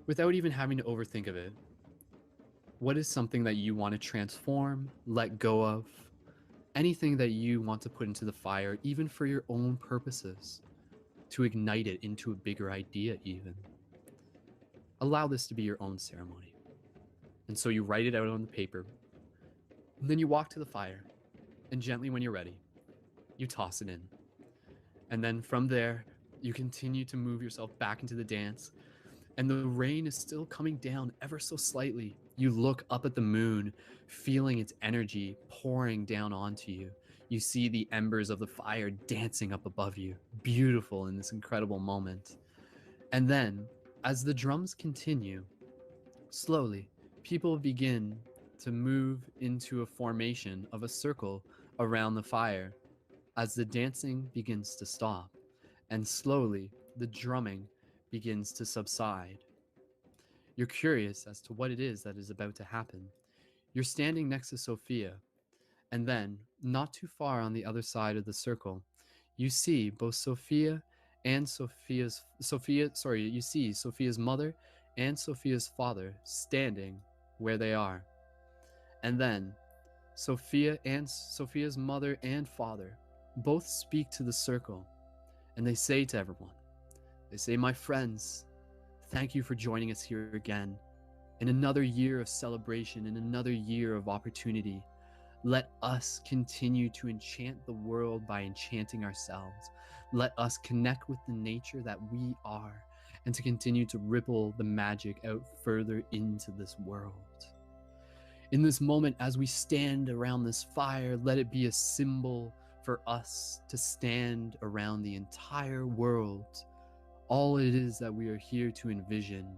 without even having to overthink of it. What is something that you want to transform, let go of, anything that you want to put into the fire, even for your own purposes, to ignite it into a bigger idea even. Allow this to be your own ceremony. And so you write it out on the paper, and then you walk to the fire, and gently when you're ready, you toss it in. And then from there, you continue to move yourself back into the dance, and the rain is still coming down ever so slightly. You look up at the moon, feeling its energy pouring down onto you. You see the embers of the fire dancing up above you, beautiful in this incredible moment. And then, as the drums continue, slowly, people begin to move into a formation of a circle around the fire as the dancing begins to stop, and slowly the drumming begins to subside. You're curious as to what it is that is about to happen. You're standing next to Sophia, and then, not too far on the other side of the circle, you see both Sophia and you see Sophia's mother and Sophia's father standing where they are. And then Sophia and Sophia's mother and father both speak to the circle, and they say to everyone, they say, "My friends, thank you for joining us here again in another year of celebration, in another year of opportunity. Let us continue to enchant the world by enchanting ourselves. Let us connect with the nature that we are, and to continue to ripple the magic out further into this world. In this moment, as we stand around this fire, let it be a symbol for us to stand around the entire world, all it is that we are here to envision.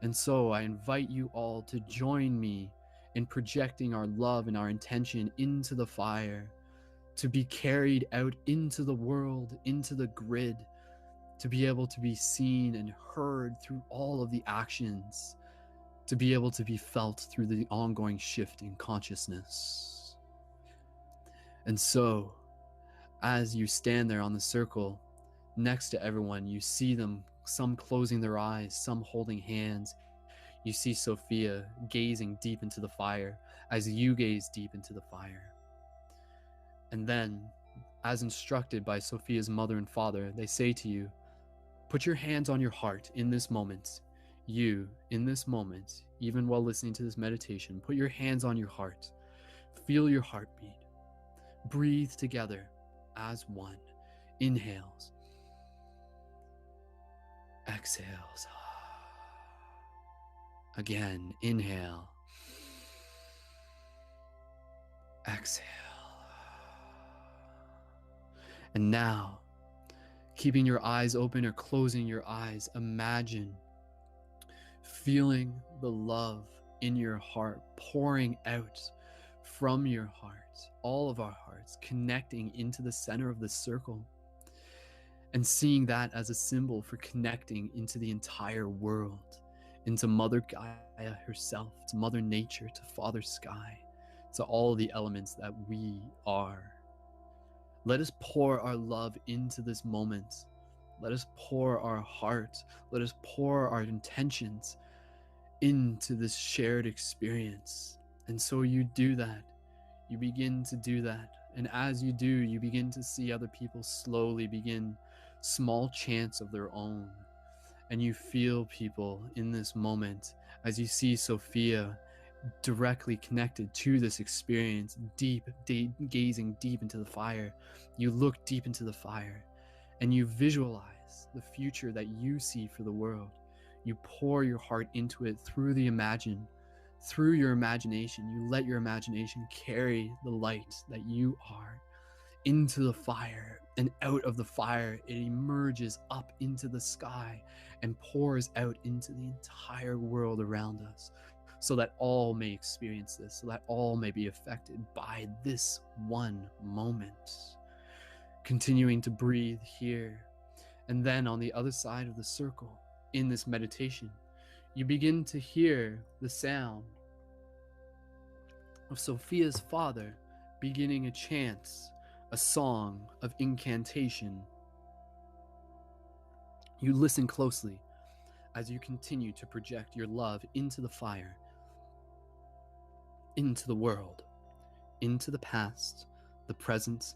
And so I invite you all to join me in projecting our love and our intention into the fire, to be carried out into the world, into the grid, to be able to be seen and heard through all of the actions, to be able to be felt through the ongoing shift in consciousness. And so, as you stand there on the circle next to everyone, you see them, some closing their eyes, some holding hands. You see Sophia gazing deep into the fire as you gaze deep into the fire. And then, as instructed by Sophia's mother and father, they say to you, "Put your hands on your heart in this moment. You, in this moment, even while listening to this meditation, put your hands on your heart. Feel your heartbeat. Breathe together as one. Inhales. Exhales. Again, inhale. Exhale. And now, keeping your eyes open or closing your eyes, imagine feeling the love in your heart pouring out from your heart, all of our hearts connecting into the center of the circle, and seeing that as a symbol for connecting into the entire world, into Mother Gaia herself, to Mother Nature, to Father Sky, to all the elements that we are. Let us pour our love into this moment. Let us pour our heart. Let us pour our intentions into this shared experience. And so you do that. You begin to do that. And as you do, you begin to see other people slowly begin small chants of their own. And you feel people in this moment as you see Sophia directly connected to this experience, gazing deep into the fire. You look deep into the fire and you visualize the future that you see for the world. You pour your heart into it through your imagination. You let your imagination carry the light that you are into the fire, and out of the fire it emerges up into the sky and pours out into the entire world around us, so that all may experience this, so that all may be affected by this one moment. Continuing to breathe here, and then on the other side of the circle, in this meditation, you begin to hear the sound of Sophia's father beginning a chant, a song of incantation. You listen closely as you continue to project your love into the fire, into the world, into the past, the present,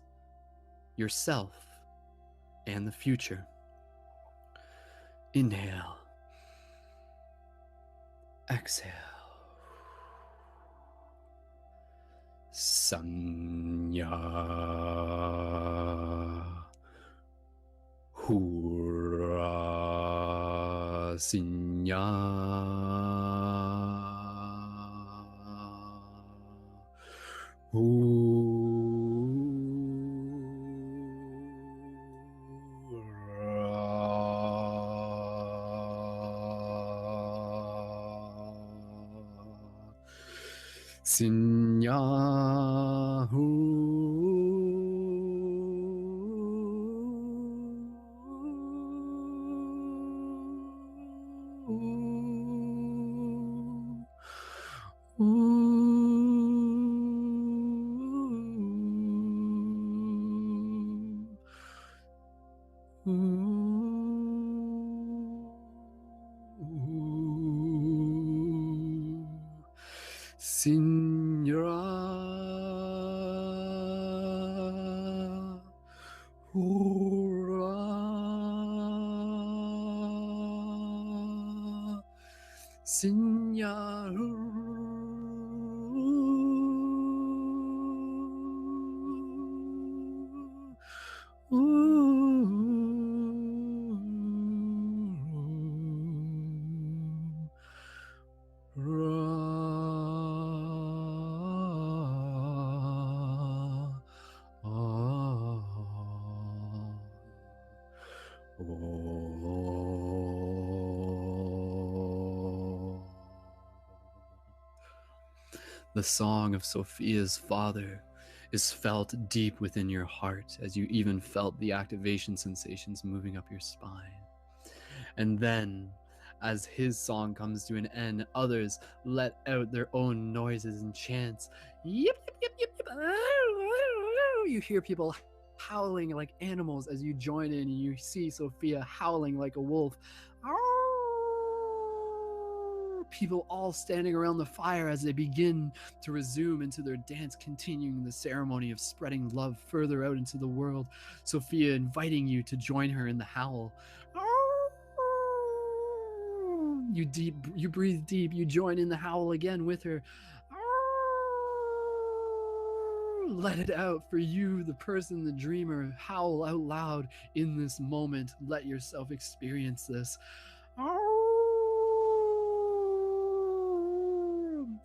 yourself, and the future. Inhale. Exhale. Sanya. Hura Sinya. Sinyahu. Signora Hura The song of Sophia's father is felt deep within your heart, as you even felt the activation sensations moving up your spine. And then, as his song comes to an end, others let out their own noises and chants. Yip, yip, yip, yip, yip. You hear people howling like animals as you join in, and you see Sophia howling like a wolf. People all standing around the fire as they begin to resume into their dance, continuing the ceremony of spreading love further out into the world. Sophia inviting you to join her in the howl. You breathe deep, you join in the howl again with her. Let it out for you, the person, the dreamer. Howl out loud in this moment. Let yourself experience this.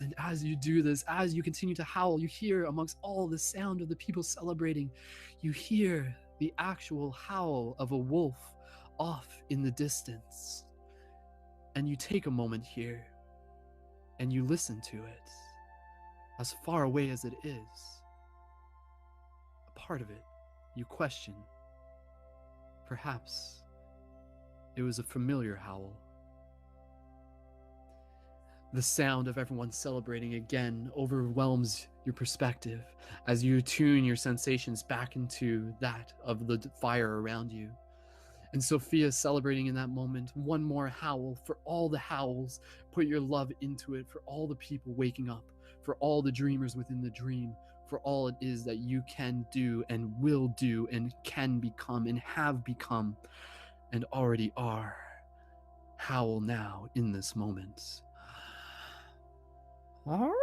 And as you do this, as you continue to howl, you hear amongst all the sound of the people celebrating, you hear the actual howl of a wolf off in the distance. And you take a moment here and you listen to it, as far away as it is. A part of it you question. Perhaps it was a familiar howl. The sound of everyone celebrating again overwhelms your perspective as you tune your sensations back into that of the fire around you. And Sophia celebrating in that moment. One more howl for all the howls. Put your love into it for all the people waking up, for all the dreamers within the dream, for all it is that you can do and will do and can become and have become and already are. Howl now in this moment. The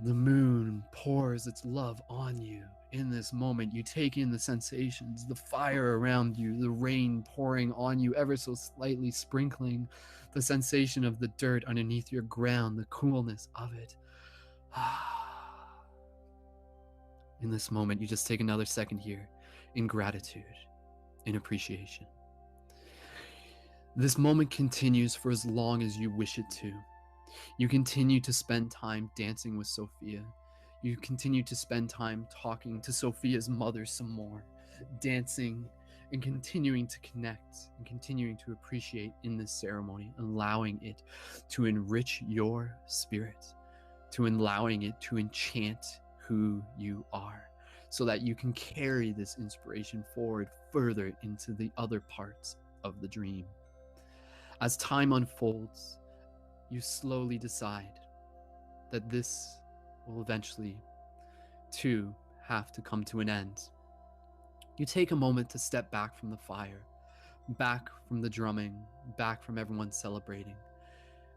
moon pours its love on you. In this moment, you take in the sensations, the fire around you, the rain pouring on you, ever so slightly sprinkling, the sensation of the dirt underneath your ground, the coolness of it. In this moment, you just take another second here in gratitude, in appreciation. This moment continues for as long as you wish it to. You continue to spend time dancing with Sophia. You continue to spend time talking to Sophia's mother some more, dancing and continuing to connect and continuing to appreciate in this ceremony, allowing it to enrich your spirit, to allowing it to enchant who you are, so that you can carry this inspiration forward further into the other parts of the dream. As time unfolds, you slowly decide that this will eventually, too, have to come to an end. You take a moment to step back from the fire, back from the drumming, back from everyone celebrating,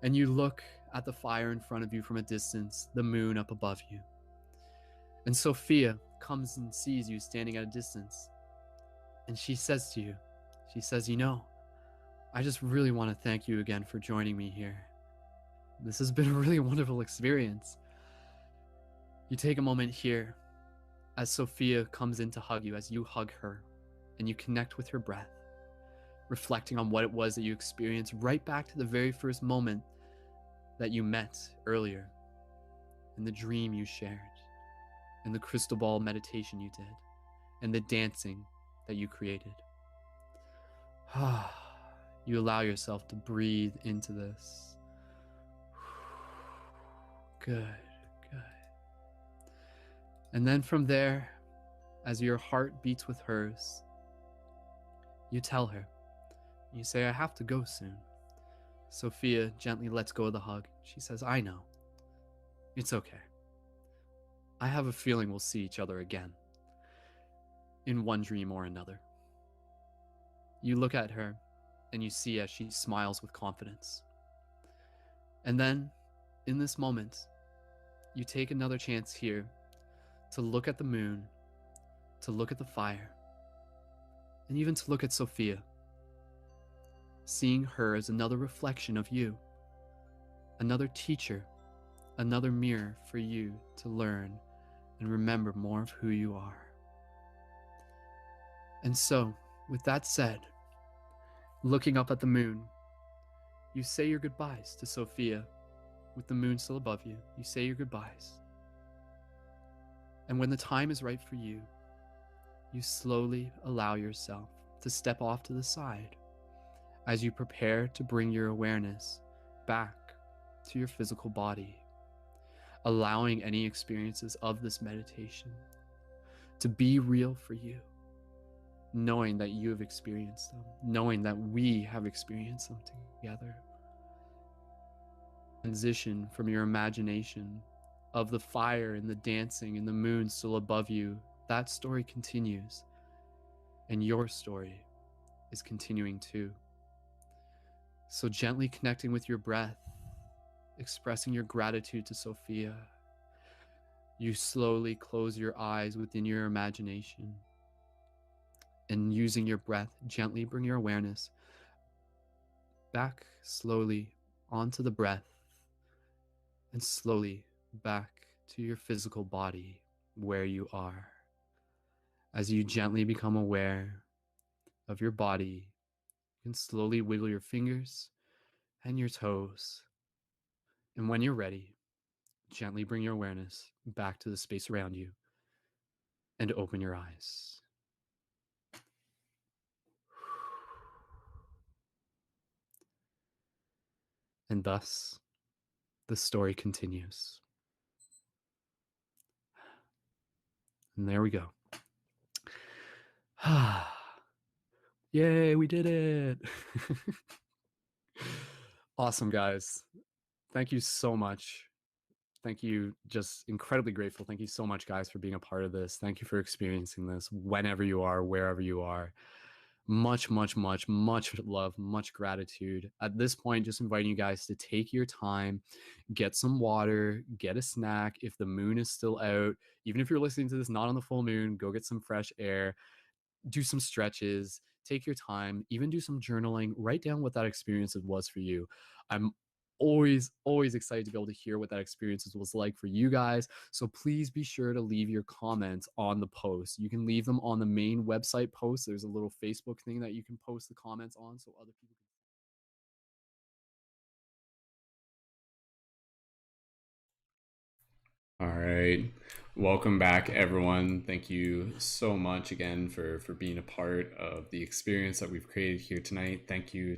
and you look at the fire in front of you from a distance, the moon up above you. And Sophia comes and sees you standing at a distance, and she says to you, she says, I just really want to thank you again for joining me here. This has been a really wonderful experience. You take a moment here as Sophia comes in to hug you, as you hug her, and you connect with her breath, reflecting on what it was that you experienced right back to the very first moment that you met earlier, and the dream you shared, and the crystal ball meditation you did, and the dancing that you created. You allow yourself to breathe into this. Good, good. And then from there, as your heart beats with hers, you tell her, you say, I have to go soon. Sophia gently lets go of the hug. She says, I know. It's okay. I have a feeling we'll see each other again, in one dream or another. You look at her, and you see as she smiles with confidence. And then, in this moment, you take another chance here to look at the moon, to look at the fire, and even to look at Sophia, seeing her as another reflection of you, another teacher, another mirror for you to learn and remember more of who you are. And so, with that said, looking up at the moon, you say your goodbyes to Sophia. With the moon still above you, you say your goodbyes. And when the time is right for you, you slowly allow yourself to step off to the side as you prepare to bring your awareness back to your physical body, allowing any experiences of this meditation to be real for you, knowing that you have experienced them, knowing that we have experienced them together. Transition from your imagination of the fire and the dancing and the moon still above you. That story continues, and your story is continuing too. So gently connecting with your breath, expressing your gratitude to Sophia, you slowly close your eyes within your imagination, and using your breath, gently bring your awareness back slowly onto the breath, and slowly back to your physical body where you are. As you gently become aware of your body, you can slowly wiggle your fingers and your toes. And when you're ready, gently bring your awareness back to the space around you and open your eyes. And thus, the story continues. And there we go. Yay, we did it. Awesome, guys. Thank you so much. Thank you. Just incredibly grateful. Thank you so much, guys, for being a part of this. Thank you for experiencing this whenever you are, wherever you are. Much, much, much, much love, much gratitude. At this point, just inviting you guys to take your time, get some water, get a snack. If the moon is still out, even if you're listening to this not on the full moon, go get some fresh air, do some stretches, take your time, even do some journaling, write down what that experience was for you. I'm always excited to be able to hear what that experience was like for you guys. So please be sure to leave your comments on the post. You can leave them on the main website post. There's a little Facebook thing that you can post the comments on so other people can. All right. Welcome back, everyone. Thank you so much again for being a part of the experience that we've created here tonight. Thank you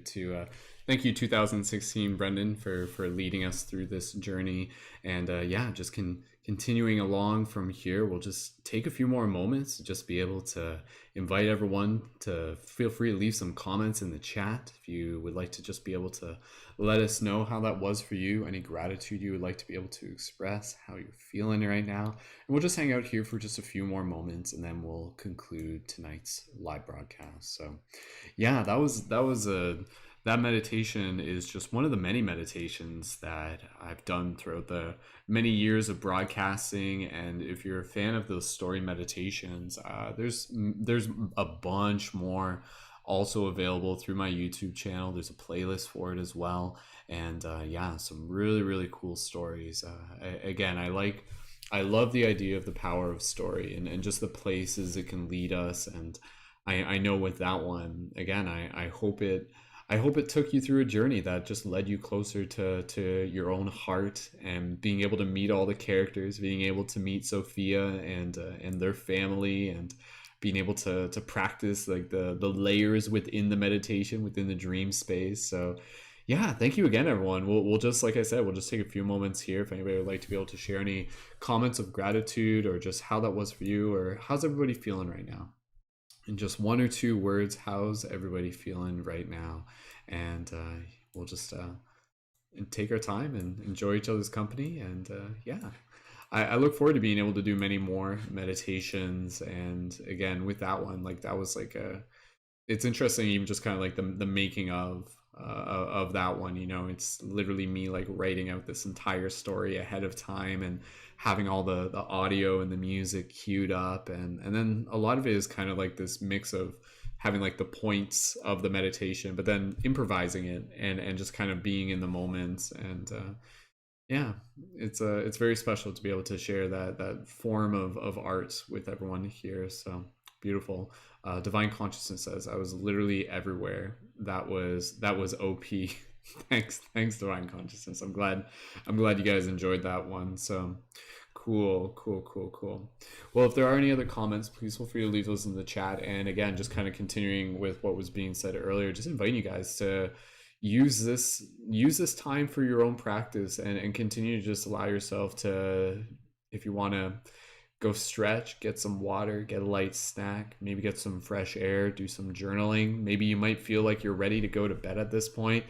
2016 Brendan for leading us through this journey. And yeah, just continuing along from here, we'll just take a few more moments to just be able to invite everyone to feel free to leave some comments in the chat if you would like to just be able to let us know how that was for you, any gratitude you would like to be able to express, how you're feeling right now. And we'll just hang out here for just a few more moments and then we'll conclude tonight's live broadcast. So yeah, that meditation is just one of the many meditations that I've done throughout the many years of broadcasting. And if you're a fan of those story meditations, there's a bunch more also available through my YouTube channel. There's a playlist for it as well. And yeah, some really cool stories. Again, I love the idea of the power of story and just the places it can lead us. And I know with that one, again, I hope it took you through a journey that just led you closer to your own heart and being able to meet all the characters, being able to meet Sophia and their family, and being able to practice like the layers within the meditation, within the dream space. So yeah, thank you again, everyone. We'll just, like I said, we'll just take a few moments here if anybody would like to be able to share any comments of gratitude or just how that was for you, or how's everybody feeling right now. In just one or two words, how's everybody feeling right now? And we'll just take our time and enjoy each other's company. And yeah, I look forward to being able to do many more meditations. And again, with that one, like that was like it's interesting, even just kind of like the making of that one. You know, it's literally me like writing out this entire story ahead of time and having all the audio and the music queued up, and then a lot of it is kind of like this mix of having like the points of the meditation but then improvising it and just kind of being in the moment. And yeah, it's very special to be able to share that form of art with everyone here. So beautiful. Divine Consciousness says, I was literally everywhere. That was OP. Thanks Divine Consciousness. I'm glad you guys enjoyed that one. So cool. Well, if there are any other comments, please feel free to leave those in the chat. And again, just kind of continuing with what was being said earlier, just inviting you guys to use this time for your own practice and continue to just allow yourself to, if you want to go stretch, get some water, get a light snack, maybe get some fresh air, do some journaling. Maybe you might feel like you're ready to go to bed at this point,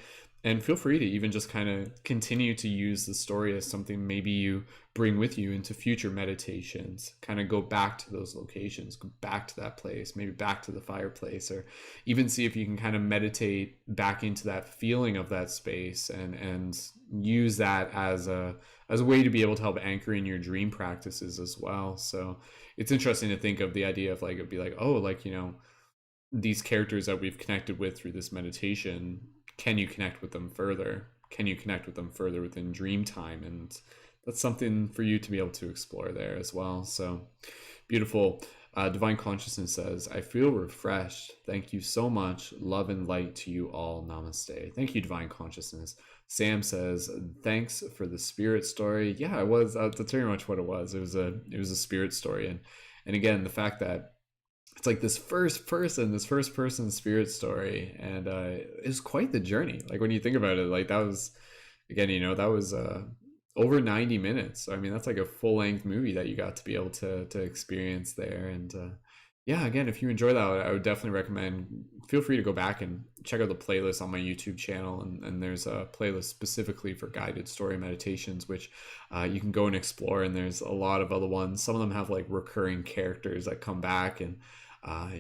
and feel free to even just kind of continue to use the story as something maybe you bring with you into future meditations. Kind of go back to those locations, go back to that place, maybe back to the fireplace, or even see if you can kind of meditate back into that feeling of that space and use that as a way to be able to help anchor in your dream practices as well. So it's interesting to think of the idea of like, it'd be like, oh, like, you know, these characters that we've connected with through this meditation, can you connect with them further? Can you connect with them further within dream time? And that's something for you to be able to explore there as well. So beautiful. Divine Consciousness says, I feel refreshed. Thank you so much. Love and light to you all. Namaste. Thank you, Divine Consciousness. Sam says, thanks for the spirit story. Yeah, it was. That's pretty much what it was. It was a spirit story. And again, the fact that it's like this first person spirit story, and it's quite the journey. Like when you think about it, like that was, again, you know, that was over 90 minutes. So, I mean, that's like a full length movie that you got to be able to experience there. And Yeah, again, if you enjoy that, I would definitely recommend, feel free to go back and check out the playlist on my YouTube channel. And there's a playlist specifically for guided story meditations, which you can go and explore. And there's a lot of other ones. Some of them have like recurring characters that come back. And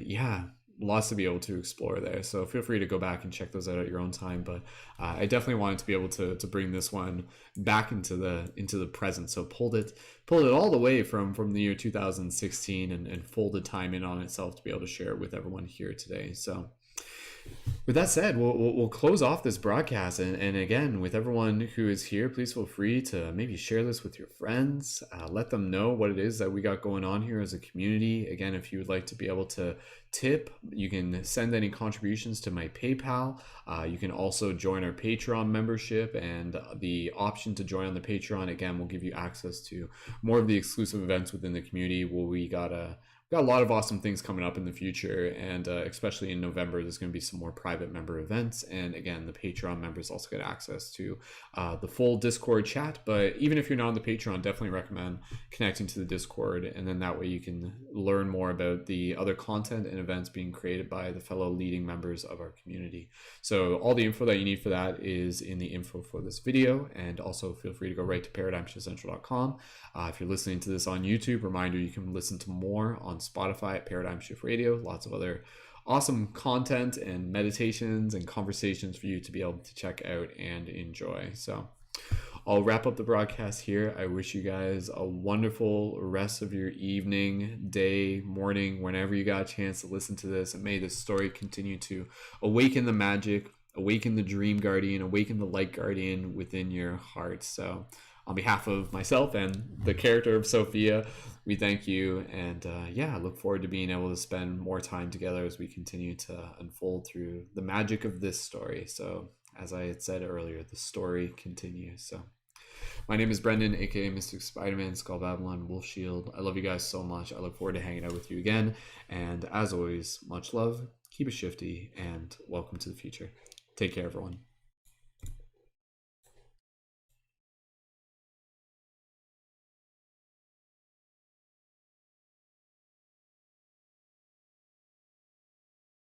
yeah, lots to be able to explore there. So feel free to go back and check those out at your own time. But I definitely wanted to be able to bring this one back into the present. So pulled it all the way from the year 2016 and folded time in on itself to be able to share it with everyone here today. So with that said, we'll close off this broadcast. And again, with everyone who is here, please feel free to maybe share this with your friends. Let them know what it is that we got going on here as a community. Again, if you would like to be able to tip, you can send any contributions to my PayPal. You can also join our Patreon membership, and the option to join on the Patreon, again, will give you access to more of the exclusive events within the community, where we got a lot of awesome things coming up in the future. And especially in November, there's going to be some more private member events. And again, the Patreon members also get access to the full Discord chat. But even if you're not on the Patreon, definitely recommend connecting to the Discord. And then that way you can learn more about the other content and events being created by the fellow leading members of our community. So all the info that you need for that is in the info for this video. And also feel free to go right to paradigmshiftcentral.com. If you're listening to this on YouTube, reminder, you can listen to more on Spotify at Paradigm Shift Radio. Lots of other awesome content and meditations and conversations for you to be able to check out and enjoy. So I'll wrap up the broadcast here. I wish you guys a wonderful rest of your evening, day, morning, whenever you got a chance to listen to this. And may this story continue to awaken the magic, awaken the dream guardian, awaken the light guardian within your heart. So on behalf of myself and the character of Sophia, we thank you. And yeah, I look forward to being able to spend more time together as we continue to unfold through the magic of this story. So as I had said earlier, the story continues. So my name is Brendan, aka Mystic Spider-Man, Skull Babylon, Wolf Shield. I love you guys so much. I look forward to hanging out with you again. And as always, much love, keep it shifty, and welcome to the future. Take care, everyone.